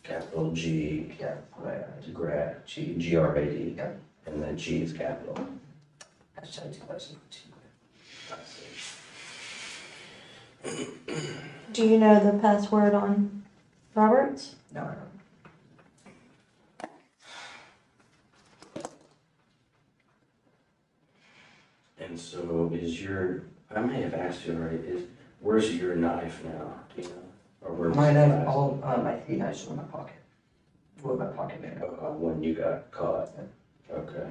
Capital G, Yeah, grad. grad, G. G-R-A-D, Yeah, and then G is capital. hashtag 2014. I see. Do you know the password on Robert's? No, I don't. And so I may have asked you already, where's your knife now? Do you know? Or where's My the knife, last- all my 3 knives were in my pocket. Were in my pocket, man. When you got caught? Okay.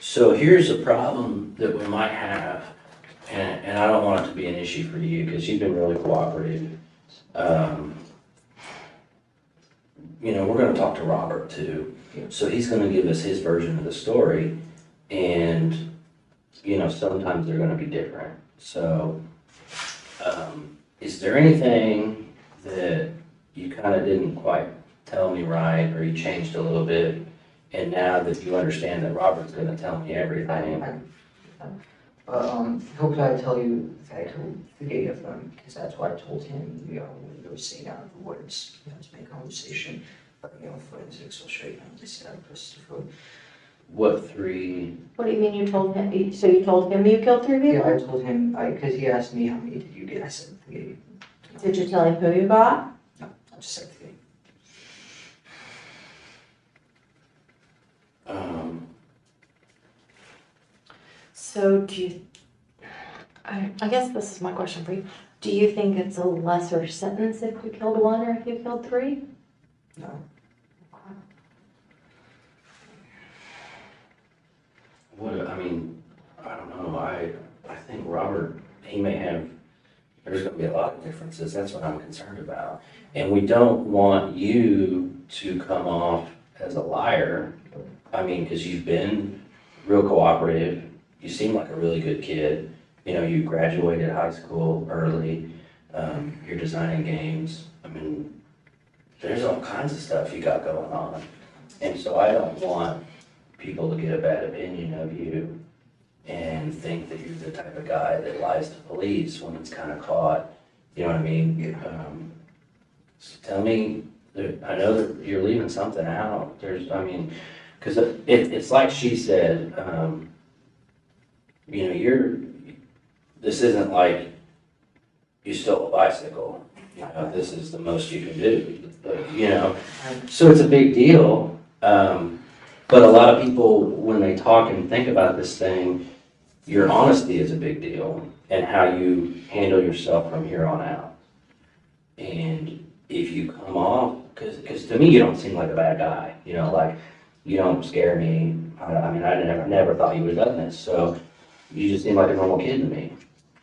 So here's a problem that we might have, and I don't want it to be an issue for you, because you've been really cooperative. We're gonna talk to Robert too, so he's gonna give us his version of the story, and, sometimes they're gonna be different. So, is there anything that you kind of didn't quite tell me right, or you changed a little bit And now that you understand that Robert's gonna tell me everything, But hopefully I tell you that he'll forgive them, because that's what I told him, when we were sitting down in the woods, to make conversation. But, forensics will show you, they said I'm Christopher. what 3? What do you mean you told him? So you told him you killed 3 Yeah, people? I told him, because he asked me how many did you get, I said 3. Did you tell him who you got? No, I just said 3. So do you, I guess this is my question for you. Do you think it's a lesser sentence if you killed 1 or if you killed 3? No. I mean, I don't know, I think Robert, he may have, there's gonna be a lot of differences, that's what I'm concerned about. And we don't want you to come off as a liar, I mean, because you've been real cooperative, you seem like a really good kid, you graduated high school early, you're designing games, I mean, there's all kinds of stuff you got going on. And so I don't want people to get a bad opinion of you and think that you're the type of guy that lies to police when it's kind of caught, you know what I mean? So tell me, I know that you're leaving something out, because it's like she said, this isn't like you stole a bicycle, this is the most you can do, so it's a big deal. But a lot of people, when they talk and think about this thing, your honesty is a big deal and how you handle yourself from here on out. And if you come off, because to me, you don't seem like a bad guy, like, you don't scare me. I mean, I never thought you would have done this. So you just seem like a normal kid to me.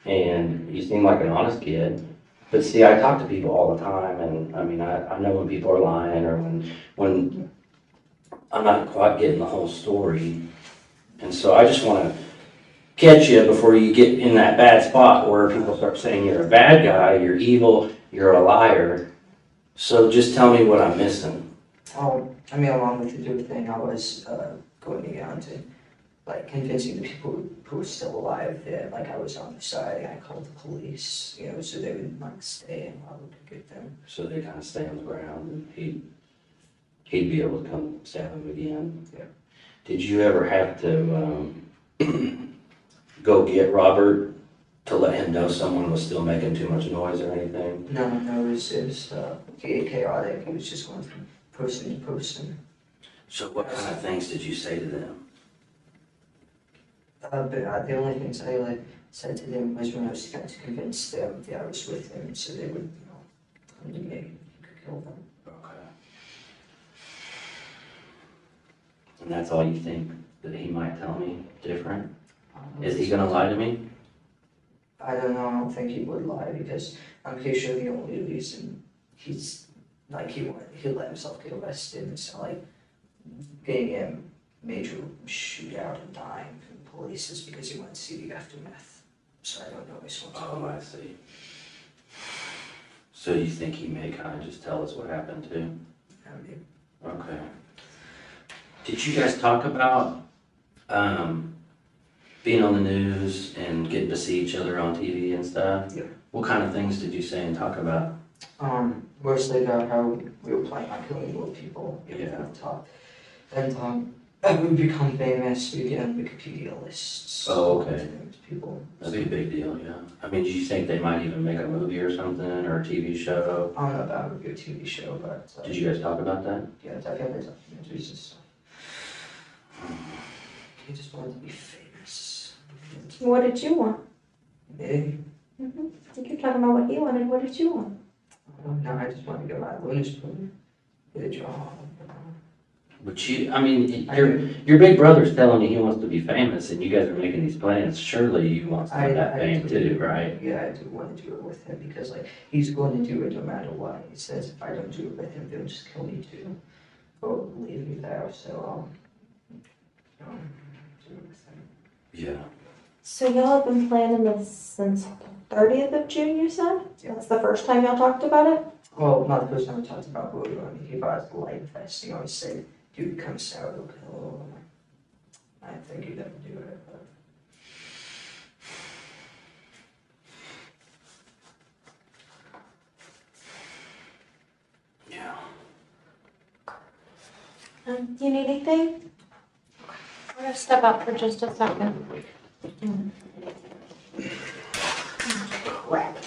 And you seem like an honest kid. But see, I talk to people all the time, and I mean, I know when people are lying or when I'm not quite getting the whole story. And so I just want to catch you before you get in that bad spot where people start saying you're a bad guy, you're evil, you're a liar. So just tell me what I'm missing. Along with the dude thing, I was going around and convincing the people who were still alive that I was on their side, and I called the police, so they would stay and I would get them. So they kind of stay on the ground and he'd be able to come stab him again. Yeah. Did you ever have to go get Robert to let him know someone was still making too much noise or anything? No, it was chaotic. It was just going from person to person. So what kind of things did you say to them? But the only things I said to them was when I was trying to convince them that I was with them, so they would, come to me and could kill them. Okay. And that's all you think that he might tell me different? Is he gonna lie to me? I don't know. I don't think he would lie, because I'm pretty sure the only reason he's he let himself get arrested and so getting a major shootout and dying from the police is because he wanted to see the aftermath. So I don't know his Oh, I see. So you think he may kind of just tell us what happened too? Okay. Did you guys talk about being on the news and getting to see each other on TV and stuff? Yeah. What kind of things did you say and talk about? Mostly about how we were planning on killing more people. Yeah. And we become famous. We get on Wikipedia lists. Oh, okay. Famous people. That'd be a big deal, yeah. I mean, do you think they might even make a movie or something, or a TV show? I don't know about a good TV show, but Did you guys talk about that? yeah, documentaries and stuff. He just wanted to be famous. What did you want? Me? Mm-hmm. You keep talking about what he wanted. What did you want? No, I just wanted to go out Luna's pool, get a job. But your big brother's telling you he wants to be famous, and you guys are making these plans. Surely you want some of that fame too, right? Yeah, I do want to do it with him, because he's going to do it no matter what. He says if I don't do it with him, they'll just kill me too, or leave me there. So do it with him. Yeah. So y'all have been planning this since 30th of June, you said? Yeah. That's the first time y'all talked about it? Well, not the first time we talked about William. He bought us the light vest. He always said you become sour pill. I think you'd never do it, but. Yeah. Do you need anything? I'm gonna step out for just a second. Crap.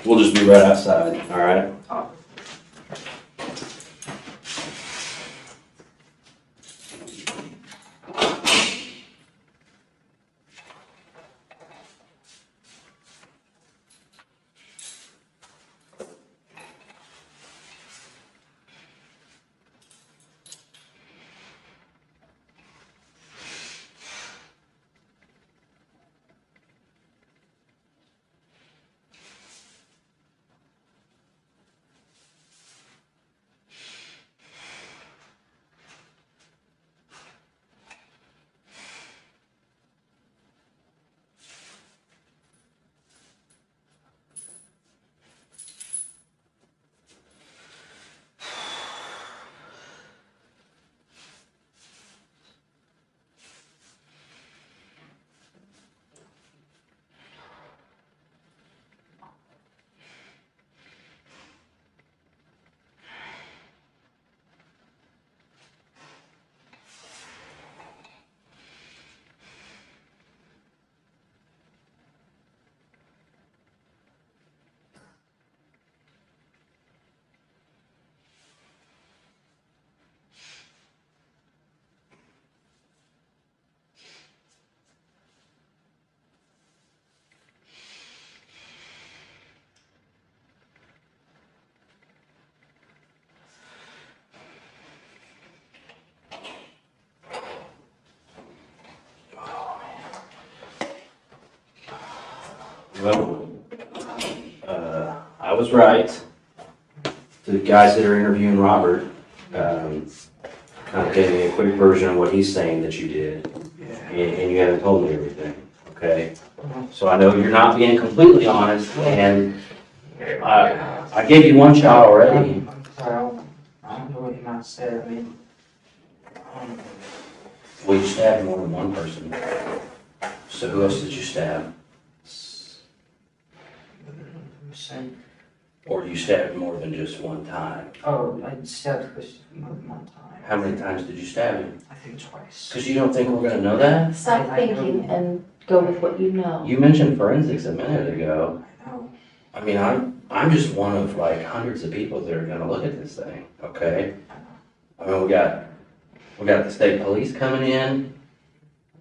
We'll just be right outside, all right? Well, I was right. The guys that are interviewing Robert, kind of gave me a quick version of what he's saying that you did, and you haven't told me everything, okay? So I know you're not being completely honest, and I gave you one shot already. I'm sorry, I don't know what you might say, I mean. Well, you stabbed more than one person. So who else did you stab? Percent. Or you stabbed more than just one time? Oh, I stabbed Christopher more than one time. How many times did you stab him? I think twice. Because you don't think we're gonna know that? Stop thinking and go with what you know. You mentioned forensics a minute ago. I know. I mean, I'm just one of like hundreds of people that are gonna look at this thing, okay? I mean, we got the state police coming in.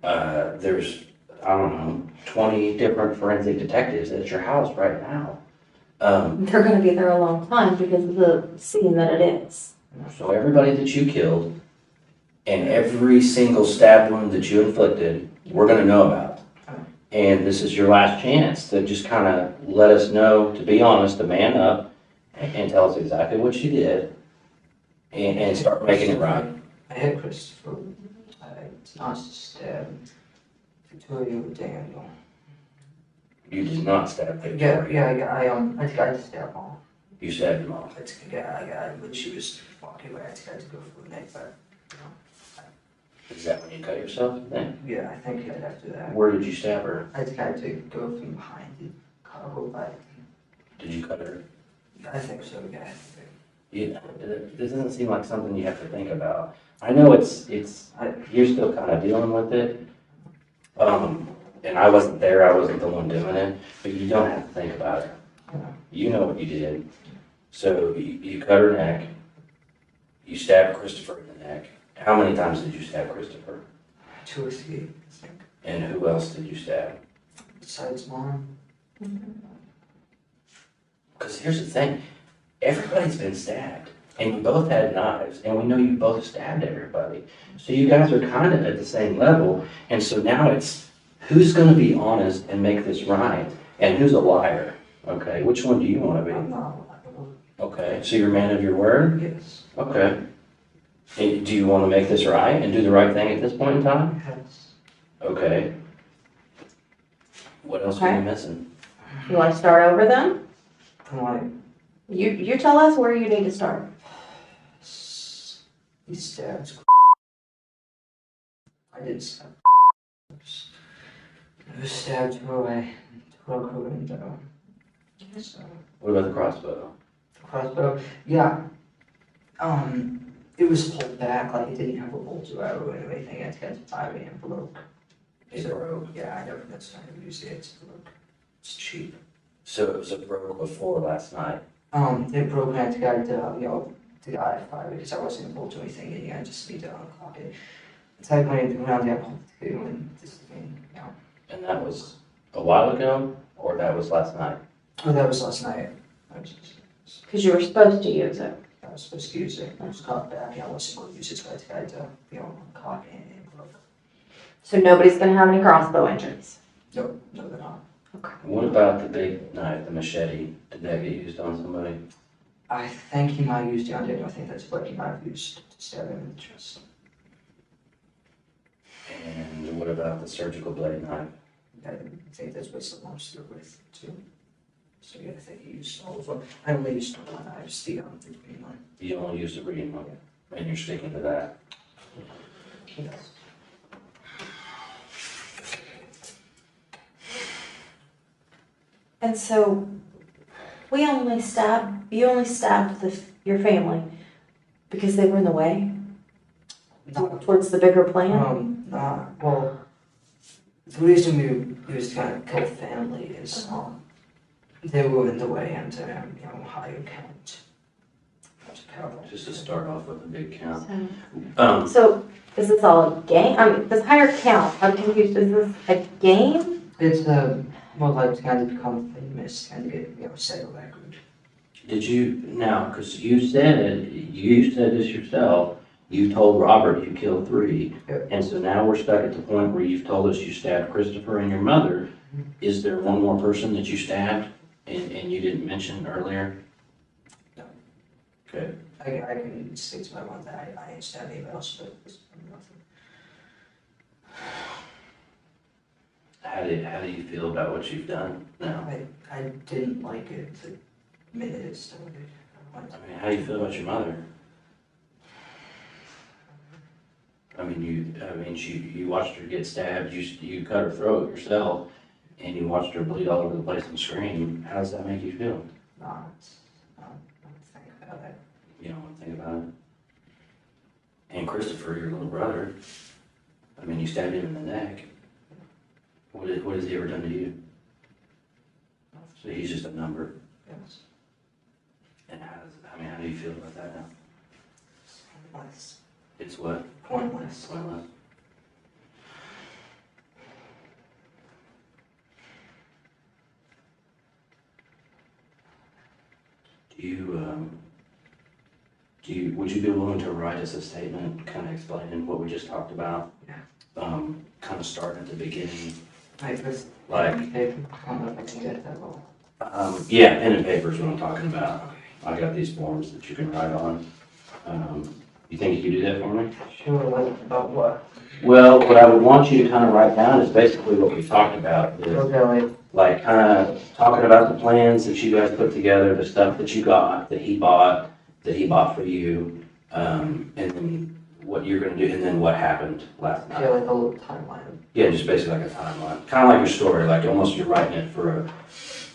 There's, I don't know, 20 different forensic detectives at your house right now. They're gonna be there a long time because of the scene that it is. So everybody that you killed and every single stab wound that you inflicted, we're gonna know about. And this is your last chance to just kind of let us know, to be honest, to man up and tell us exactly what you did and start making it right. I hit Christopher. It's not just stab Victoria with Daniel. You did not stab Victoria. I think I just stabbed Mom. You stabbed your mom. When she was walking away, I think I had to go for the neck, but, Is that when you cut yourself then? yeah, I think I'd have to do that. Where did you stab her? I think I had to go from behind the car whole back. Did you cut her? I think so, yeah. This doesn't seem like something you have to think about. I know you're still kind of dealing with it. And I wasn't there, I wasn't the one doing it, but you don't have to think about it. You know what you did. So you cut her neck, you stabbed Christopher in the neck. How many times did you stab Christopher? 2 or 3, I think. And who else did you stab? Besides Mom. Because here's the thing, everybody's been stabbed, and you both had knives, and we know you both stabbed everybody. So you guys are kind of at the same level, and so now it's who's going to be honest and make this right, and who's a liar, okay? Which one do you want to I'm be? not. Okay, so you're a man of your word? Yes. Okay. And do you want to make this right and do the right thing at this point in time? Yes. Okay. What else are Okay. you missing? You wanna start over then? From like, You tell us where you need to start. he stabbed. I did stab. I was stabbed by Roku and so What about the crossbow? the crossbow. Yeah. It was pulled back, like it didn't have a bolt or arrow or anything. It had 5 a.m. broke. It So, broke. yeah, I never next time I use it. It's broke. It's cheap. So it was a broke before last night. It broke and I had to get the guy at 5 because I wasn't able to do anything. And yeah, I just need to unclock it. It's like when you around the apple too and this thing, yeah. And that was a while ago, or that was last night? Oh, that was last night. Cause you were supposed to use it. I was supposed to use it. I was caught back. I wasn't going to use it, so I had to, unclock it and it broke. So nobody's gonna have any crossbow injuries. No, they're not. What about the big knife, the machete? Did that get used on somebody? I think he might have used it on Daniel. I think that's what he might have used to stab him in the chest. And what about the surgical blade knife? I think that's what someone was through with too. So yeah, I think he used all of them. I only used one knife, the green one. You only used the green one, and you're sticking to that. Yes. And so, you only stabbed your family because they were in the way towards the bigger plan? Well, the reason we was trying to kill family is, they were in the way and, higher count. Just to start off with a big count. So, is this all a game? I mean, this higher count, I'm confused, is this a game? It's, more like trying to become famous and get, set a record. Did you, now, because you said this yourself, you told Robert you killed 3, Yep. and so now we're stuck at the point where you've told us you stabbed Christopher and your mother. Is there one more person that you stabbed and you didn't mention earlier? No. Okay. I can stick to my one that I ain't stabbed anybody else, but it's nothing. How do you feel about what you've done now? I didn't like it the minute it started. I mean, how do you feel about your mother? You watched her get stabbed, you cut her throat yourself, and you watched her bleed all over the place and scream. How does that make you feel? Not think about it. You don't want to think about it. And Christopher, your little brother, you stabbed him in the neck. What has he ever done to you? So he's just a number. Yes. And how do you feel about that now? Pointless. It's what? Pointless. Pointless. Would you be willing to write us a statement kind of explaining what we just talked about? Yeah. Kind of starting at the beginning. Like, okay, I don't know if I can get that well. Yeah, pen and paper is what I'm talking about. I got these forms that you can write on. You think you could do that for me? Sure, like, about what? Well, what I would want you to kind of write down is basically what we talked about. Okay, Like kind of talking about the plans that you guys put together, the stuff that you got, that he bought for you, and then what you're gonna do, and then what happened last night. yeah, like a little timeline. Yeah, just basically like a timeline, kind of like your story, like almost you're writing it for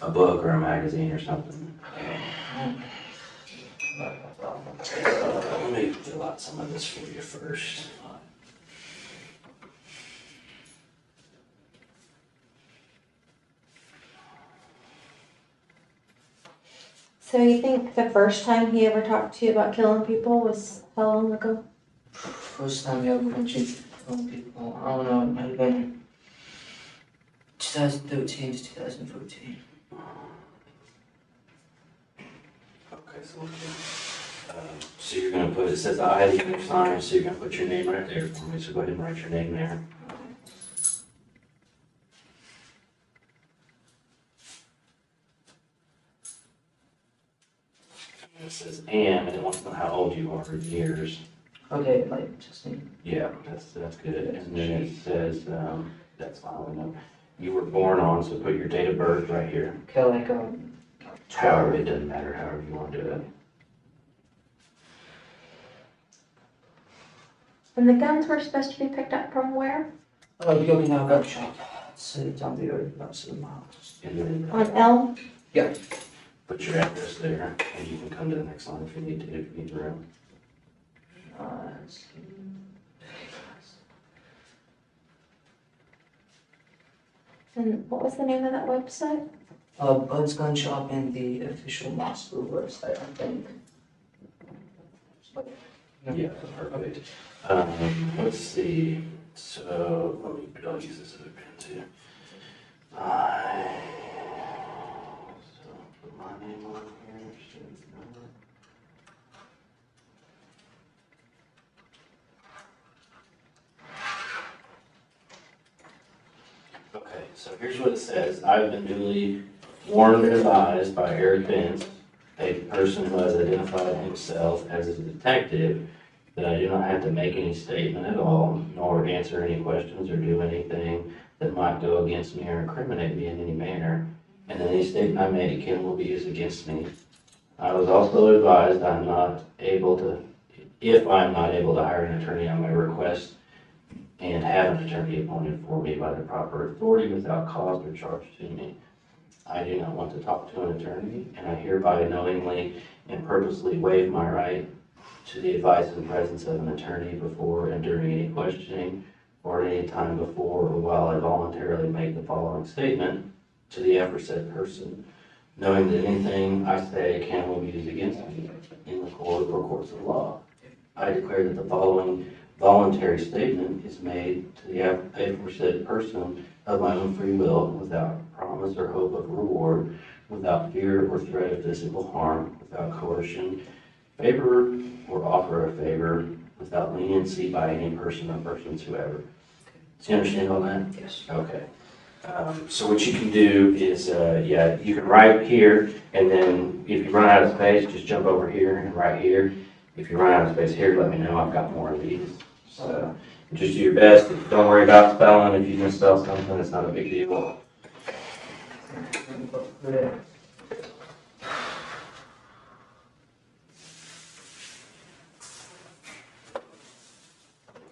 a book or a magazine or something. Let me fill out some of this for you first. So you think the first time he ever talked to you about killing people was how long ago? First time you ever mentioned people, I don't know, it might have been 2013 to 2014. Okay, so you're gonna put, it says I had you sign, so you're gonna put your name right there for me, so go ahead and write your name there. And it says and it wants to know how old you are in years. Okay, like, just me. Yeah, that's good, and then it says, that's fine, we know. you were born on, so put your date of birth right here. Okay, like, However, it doesn't matter, however you want to do it. And the guns were supposed to be picked up from where? Building our gun shop. It's down the road about 7 miles. And then On Elm? Yeah. put your address there, and you can come to the next line if you need to, if you need room. Let's see. And what was the name of that website? Bud's Gun Shop and the official Moscow website, I think. Yeah, perfect. Let's see, so, I'll use this as a pen too. So, put my name on here, student's number. Okay, so here's what it says. I've been duly warned and advised by Eric Benz, a person who has identified himself as a detective, that I do not have to make any statement at all, nor answer any questions or do anything that might go against me or incriminate me in any manner, and any statement I make can will be used against me. I was also advised I'm not able to, if I'm not able to hire an attorney, I may request and have an attorney appointed for me by the proper authority without cost or charge to me. I do not want to talk to an attorney, and I hereby knowingly and purposely waive my right to the advice and presence of an attorney before and during any questioning or at any time before or while I voluntarily make the following statement to the aforesaid person, knowing that anything I say can will be used against me in the court or courts of law. I declare that the following voluntary statement is made to the aforesaid person of my own free will, without promise or hope of reward, without fear or threat of physical harm, without coercion, favor or offer of favor, without leniency by any person or persons whoever. Do you understand all that? Yes. Okay. So what you can do is, you can write here, and then if you run out of space, just jump over here and write here. If you run out of space here, let me know. I've got more of these. So just do your best. Don't worry about spelling. If you misspell something, it's not a big deal.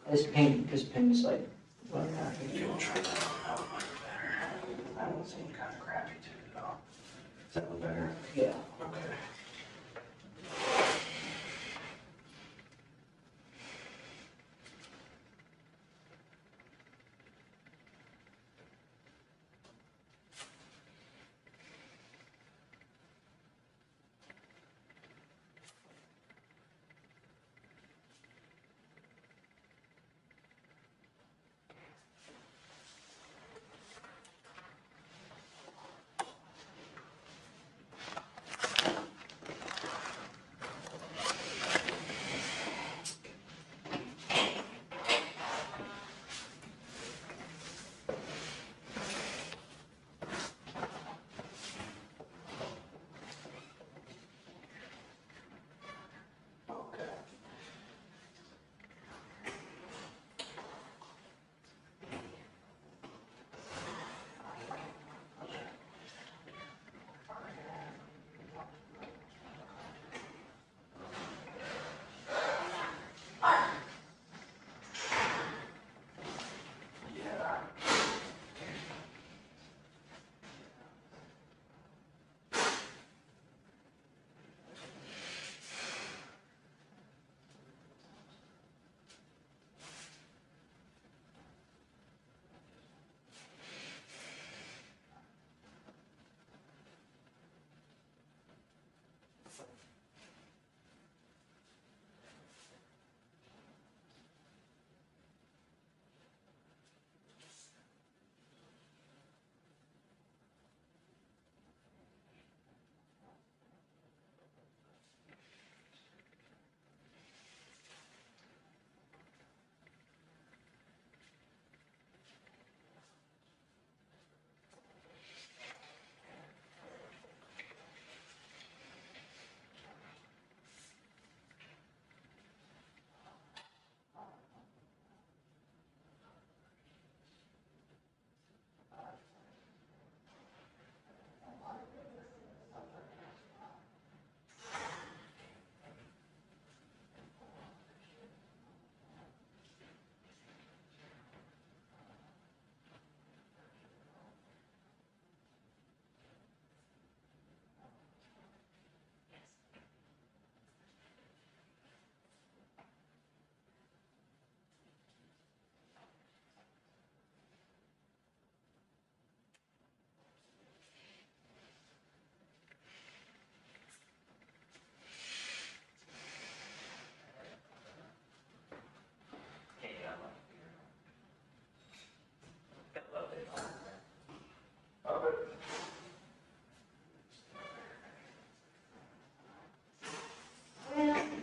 This pen is like, what happened? You will try that one. That one might be better. That one seemed kind of crappy too, though. Is that one better? Yeah. Okay.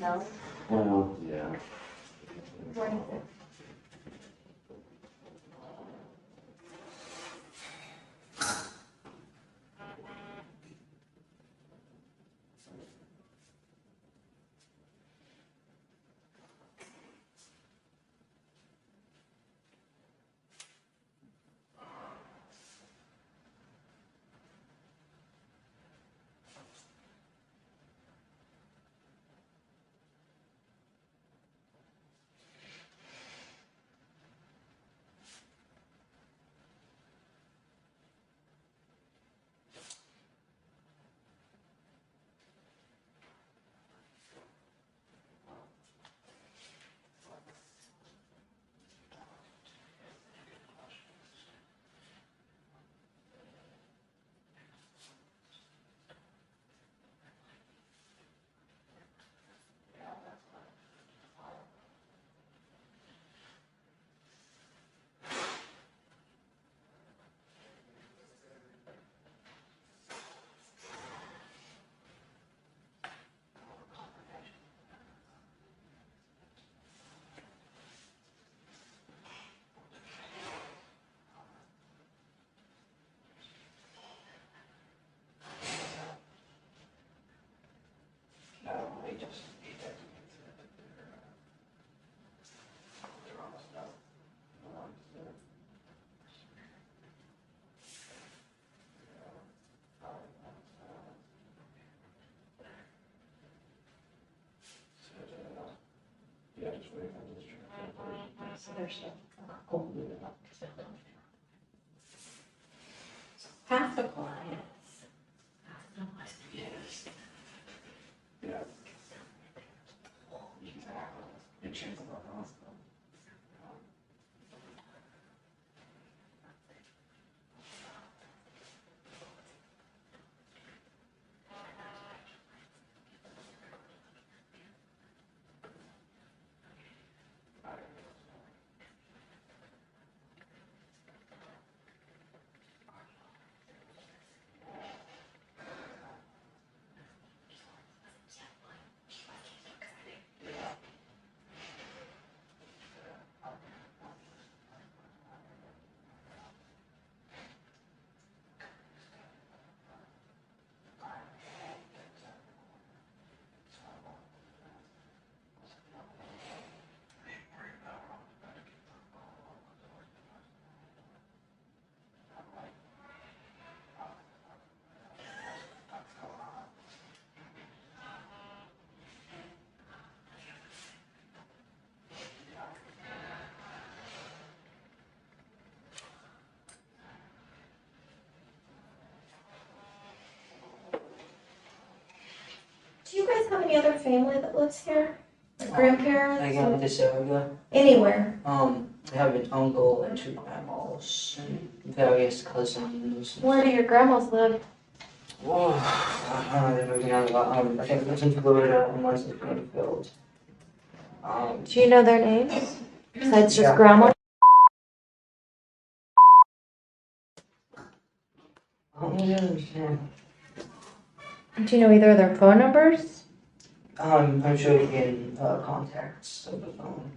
No. Well, yeah. What is it? So there's no half the clients. Yes. Yeah. Do you guys have any other family that lives here? Like grandparents? I got this area. Anywhere? I have an uncle and 2 grandmas and various cousins. Where do your grandmas live? Oh, they're moving out a lot. I think one's in Florida and one's in Springfield. Do you know their names? Besides just Yeah. grandma? Yeah. Do you know either of their phone numbers? I'm sure you can contacts of the phone.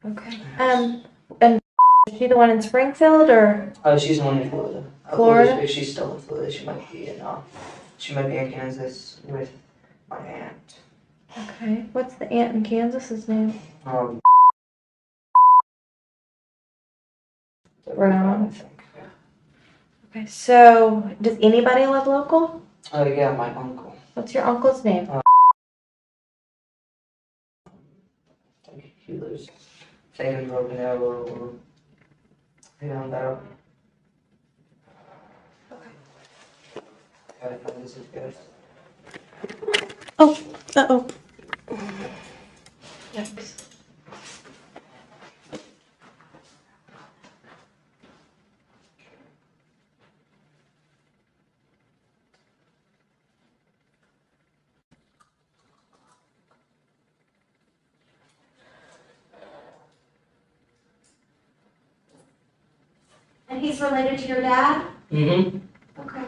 Okay. And is she the one in Springfield or? She's the one in Florida. Florida? If she's still in Florida, she might be in Kansas with my aunt. Okay. What's the aunt in Kansas's name? Brown. I think. Okay. So, does anybody live local? Yeah, my uncle. What's your uncle's name? I think he lives, say in Broken Arrow or that. I find this is good. Uh-oh. Yikes. And he's related to your dad? Mm-hmm. Okay.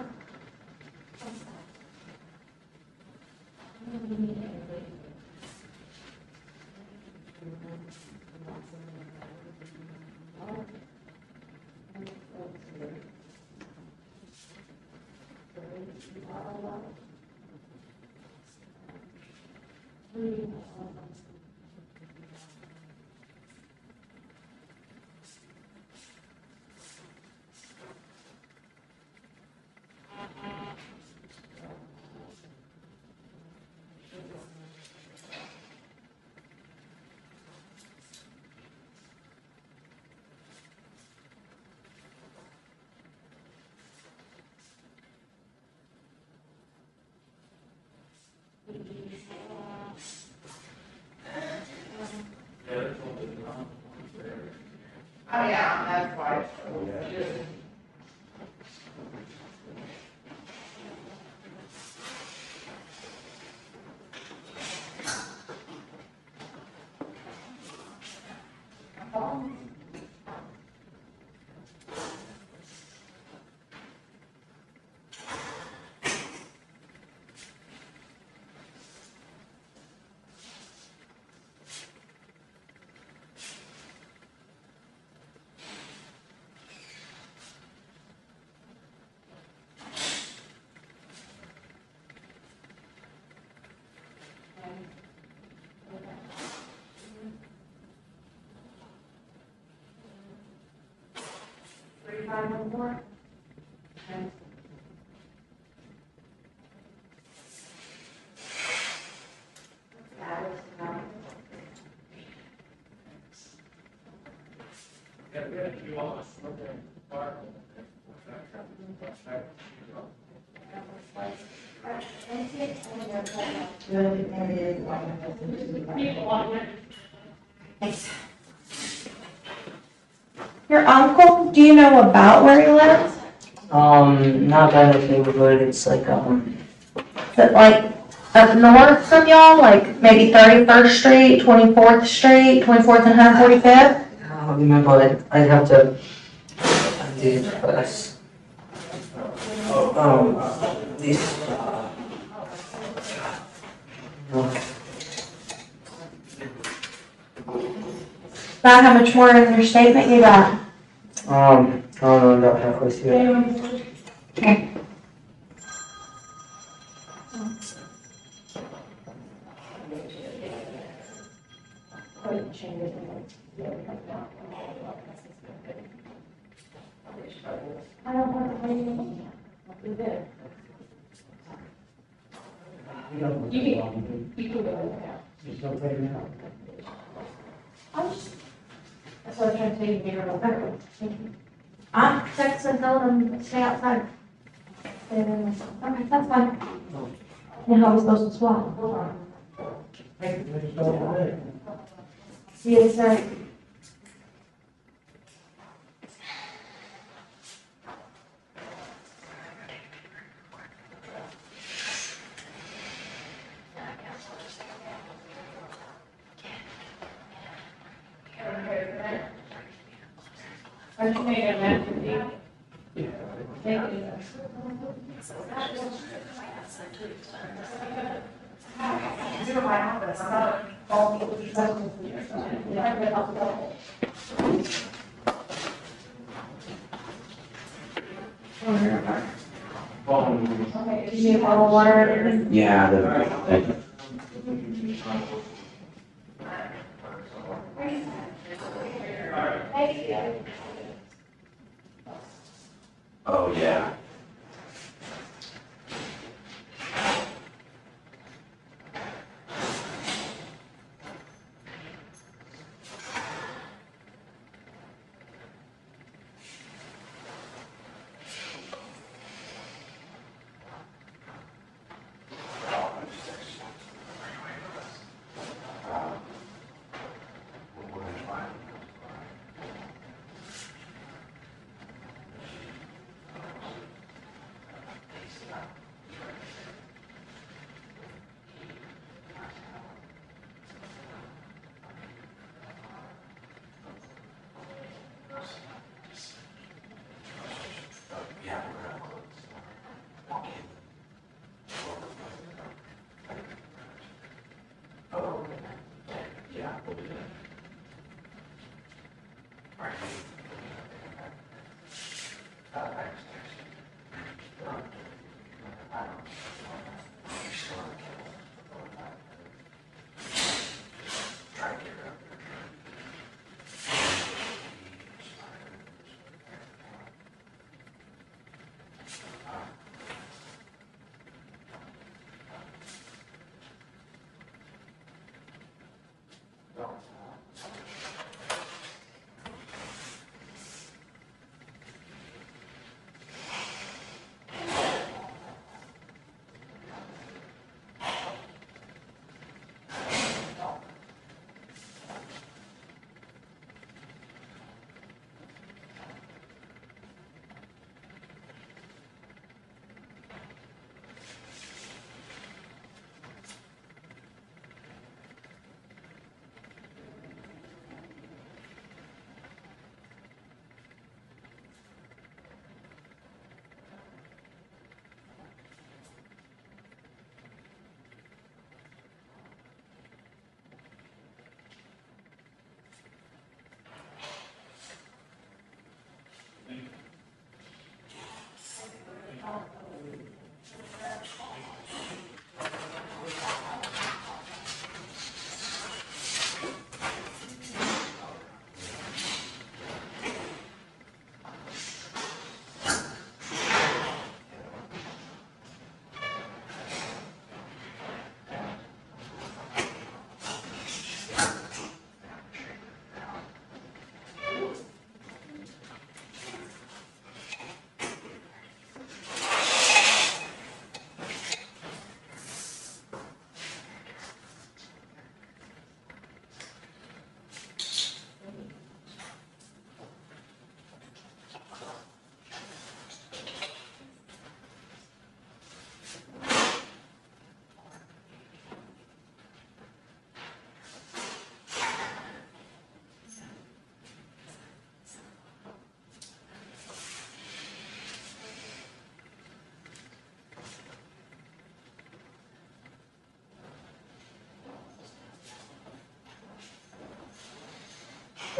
Oh, yeah, that's why. Your uncle, do you know about where he lives? Not by the neighborhood, it's like, Is it like up north from y'all, like maybe 31st Street, 24th Street, 24th and 145th? I don't remember, I'd have to find the address. This, About how much more in your statement you got? I don't know, about halfway through it. Okay. That's what I'm trying to tell you, Mayor. I'm texting, telling them to stay outside. Okay, that's fine. And how are we supposed to swap? Yes, sir. Aren't you making a masterpiece? Thank you. Okay, do you need a bottle of water or anything? Yeah, thank you. Oh, yeah.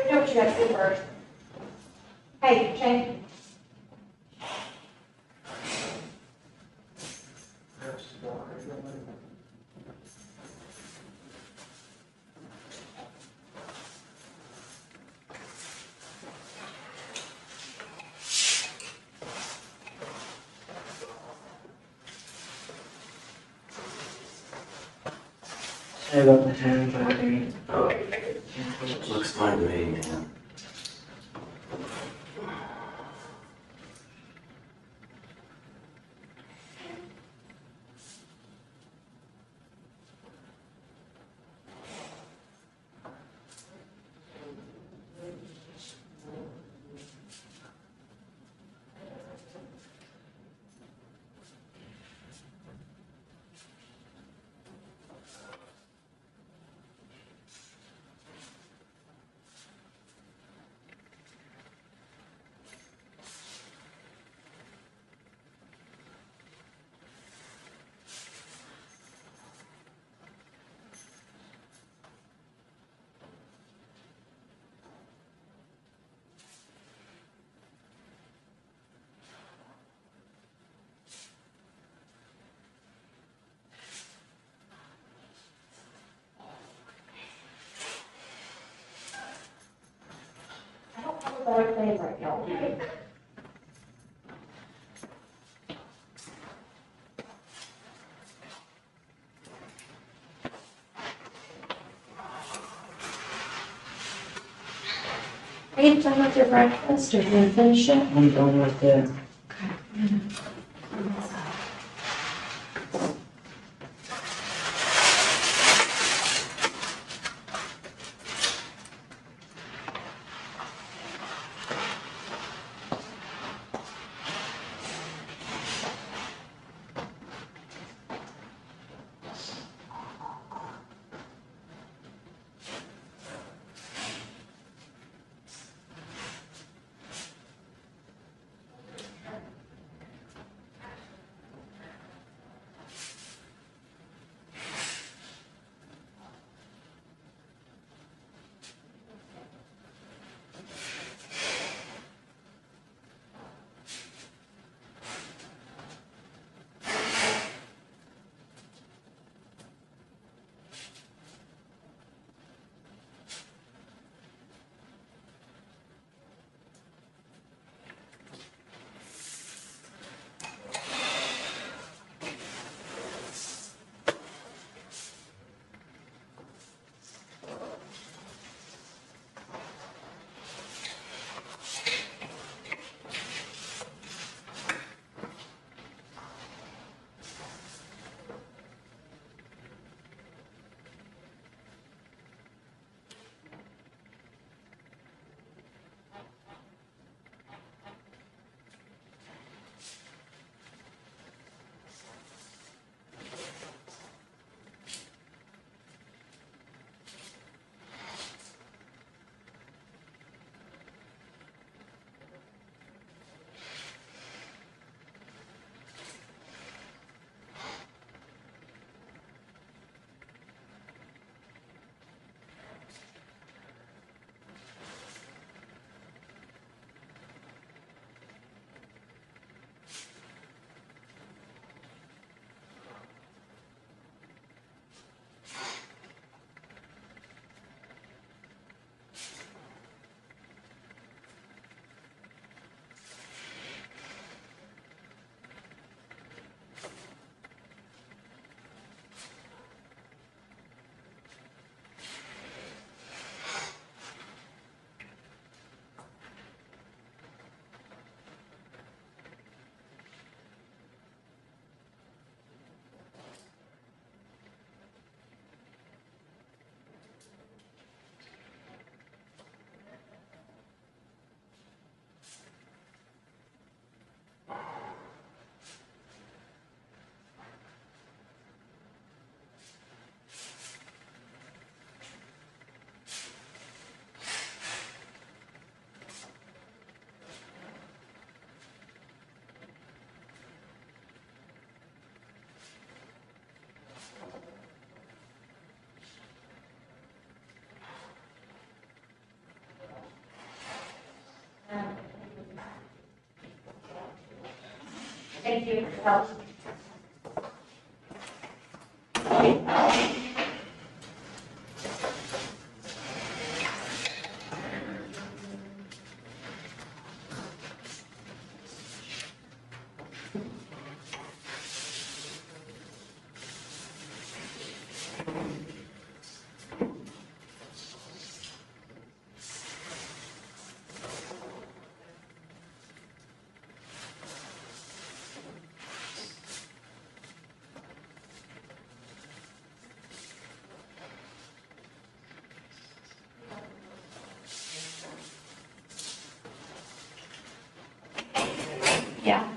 Do what you gotta do first. Hey, Shane. Sorry about the time, but I mean, Looks fine to me, man. I don't have a better plan right now, okay? Are you done with your breakfast or do you finish it? I'm done with it. Thank you for your help. Yeah.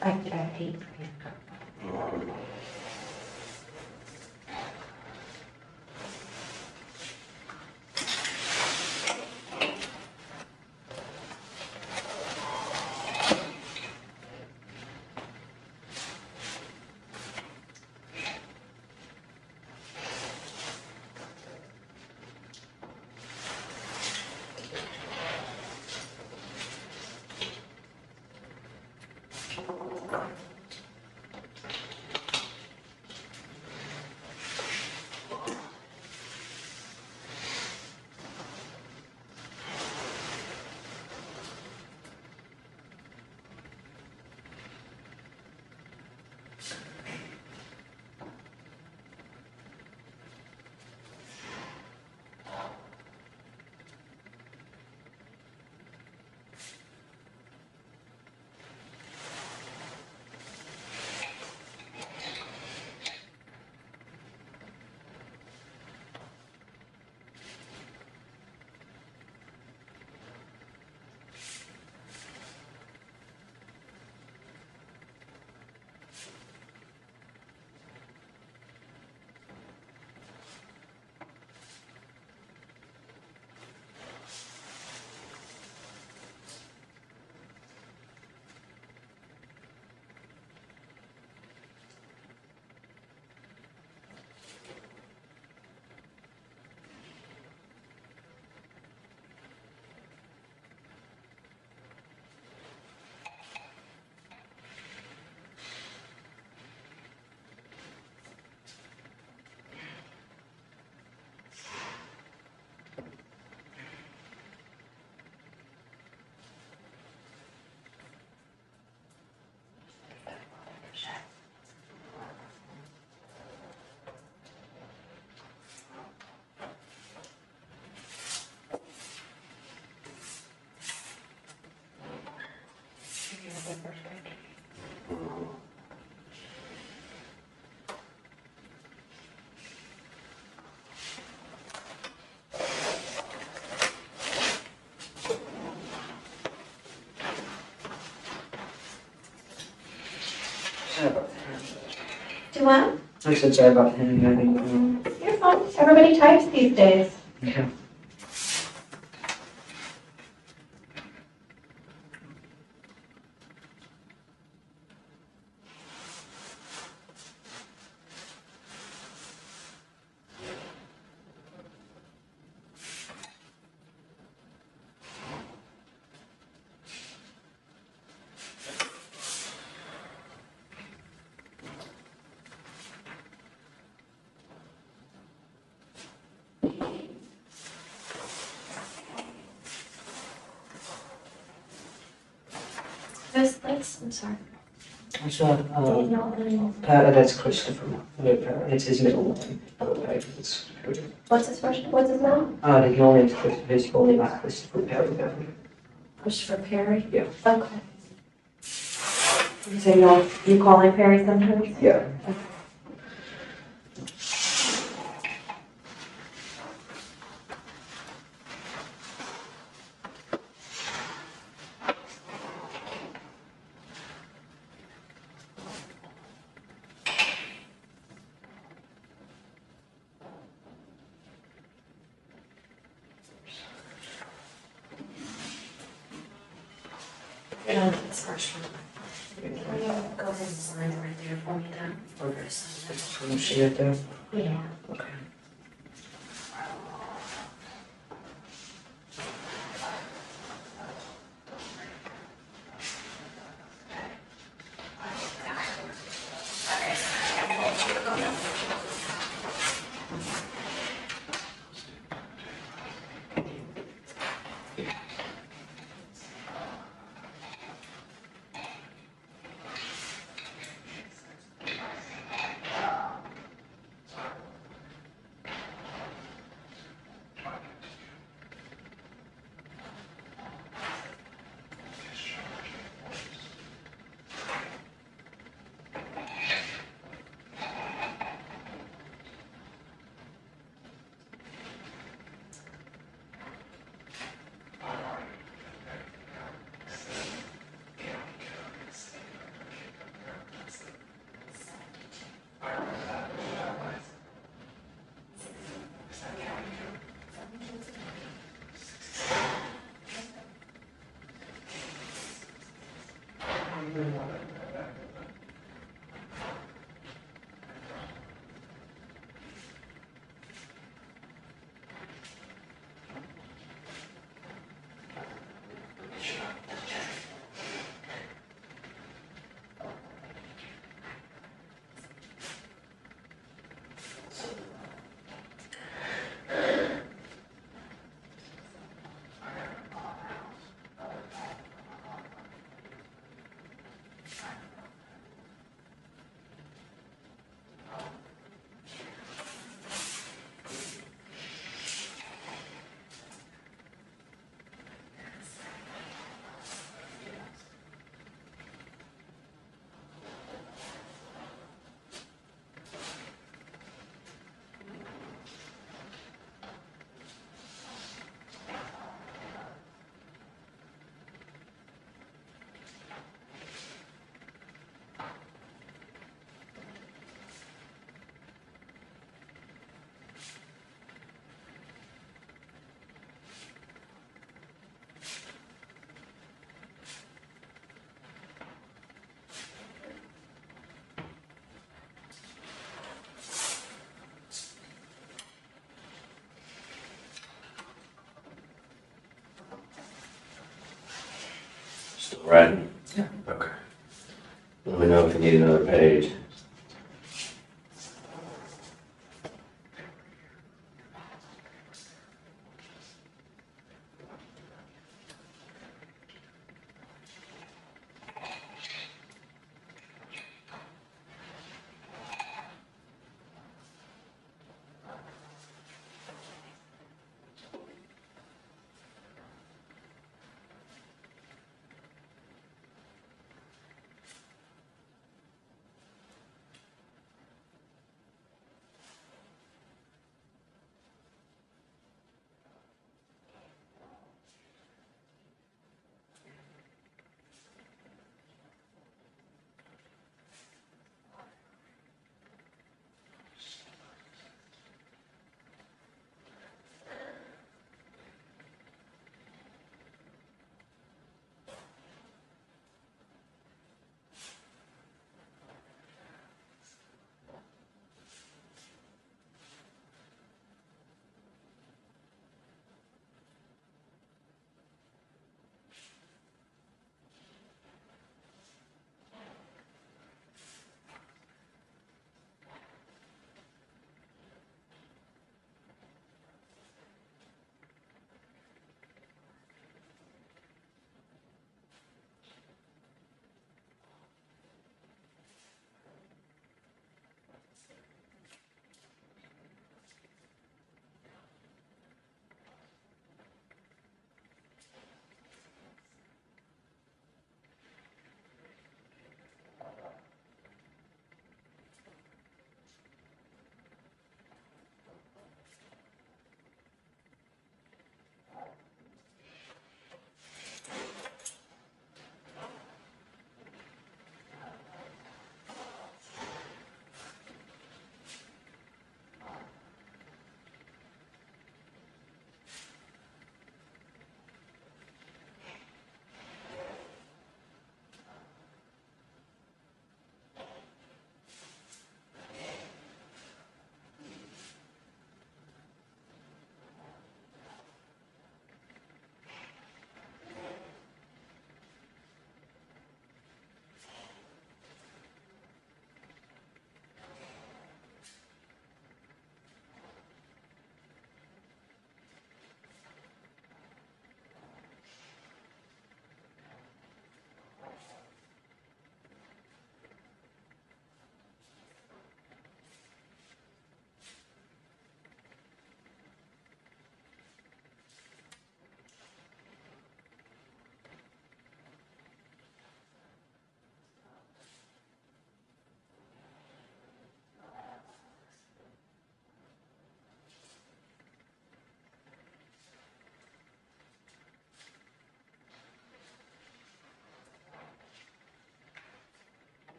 I hate Sorry about Do what? that. I said sorry about him. You're fine. Everybody types these days. Yeah. I'm sorry. So, that's Christopher. It's his middle name. What's his name? The middle name's Christopher. His full name is Christopher Perry Bever. Christopher Perry? Yeah. Okay. So you call him Perry sometimes? Yeah. Yeah, it's first one. Go ahead and sign it right there for me then. Okay. Can you see it there? Yeah. Okay. Still writing? Yeah. Okay. Let me know if you need another page.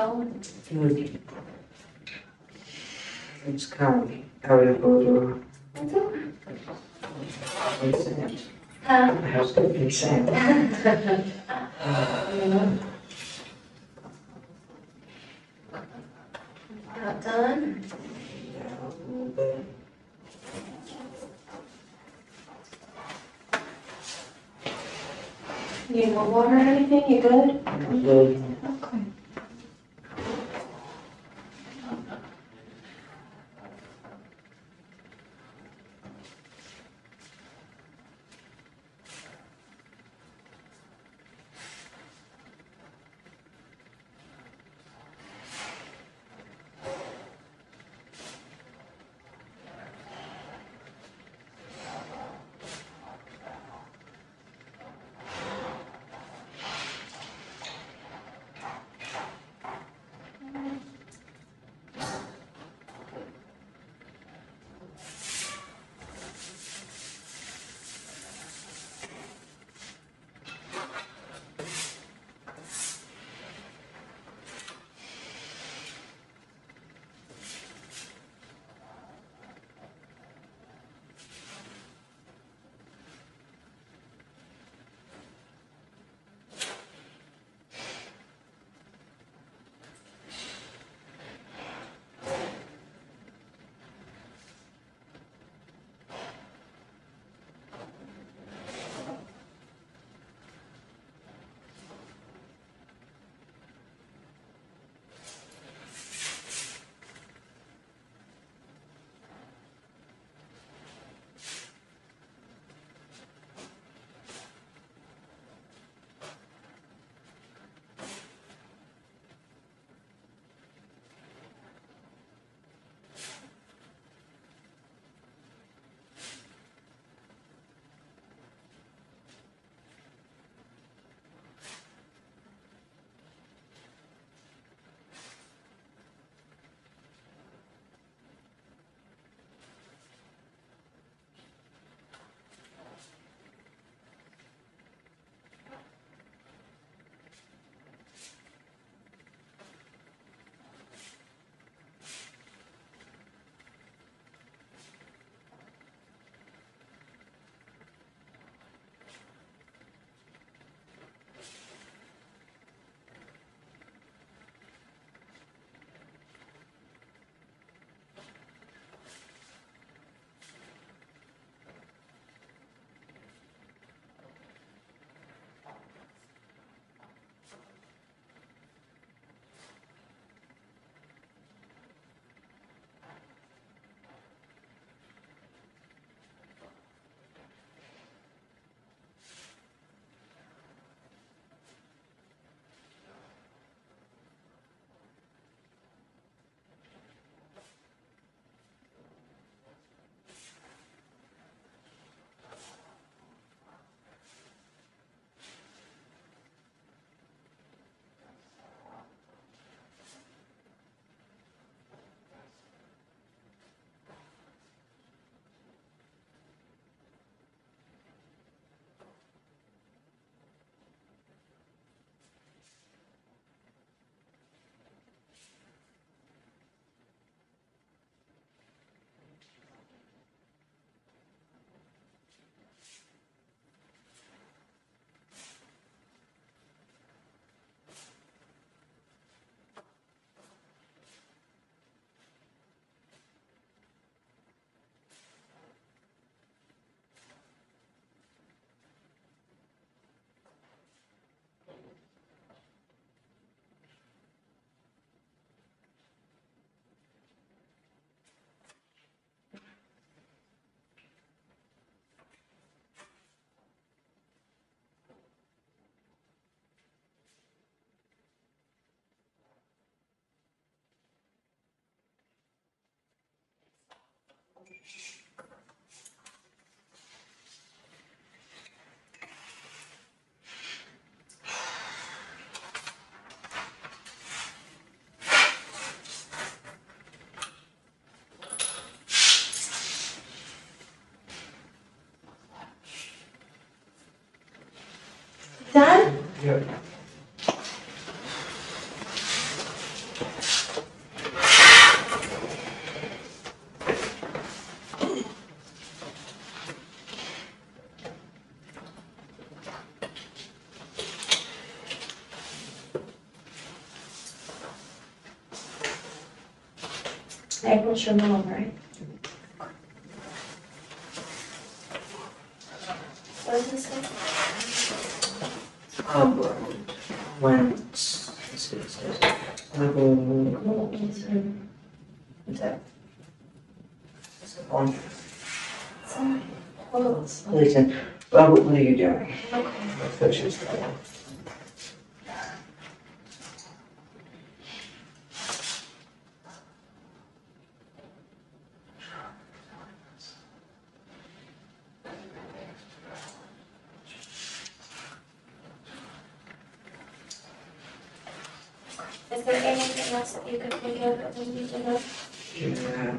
going? Good. It's kind of out of order. It's okay. Consent. Huh? How's good consent? Not done? Yeah, a little bit. You need more water or anything? You good? Good. Okay. Done? Yeah. April's your mom, right? What does this say? Let's see what it says. What's that? On. Sorry. Clothes. Listen, Robert, what are you doing? Okay. Pictures. Is there anything else that you could think of that we need to know? Yeah.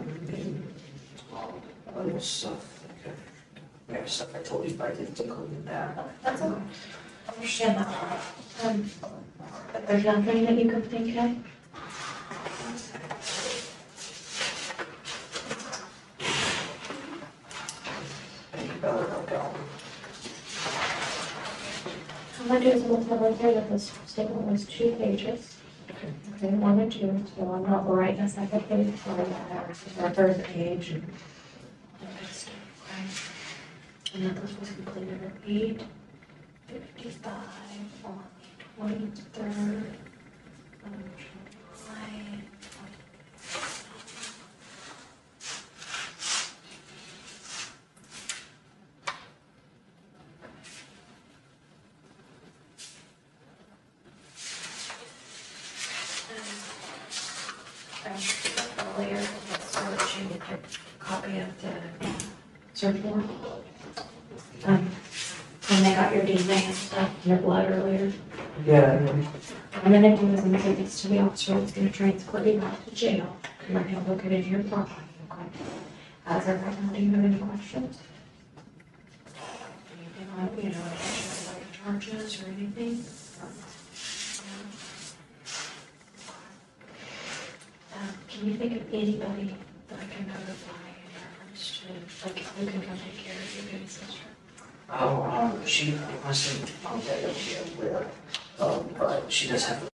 Other stuff. Okay. Maybe stuff I told you, but I didn't include that. That's okay. I understand that. But there's nothing that you could think of? I'm gonna do is I'm gonna tell right there that this statement was 2 pages. Okay, 1 and 2, so I'm not writing a second page or a third page. And that this was completed at 8:55 on the 23rd of July. Earlier, so that you get your copy of the search warrant. When they got your DNA and stuff, your blood earlier. Yeah. What I'm gonna do is I'm gonna give this to the officer that's gonna transport you back to jail. And let him look at it in your property, okay? As of right now, do you have any questions? Anything on, you know, questions about your charges or anything? Can you think of anybody that I can notify in reference to, like, who can come take care of your baby sister? Oh, she wasn't on that idea with, but she does have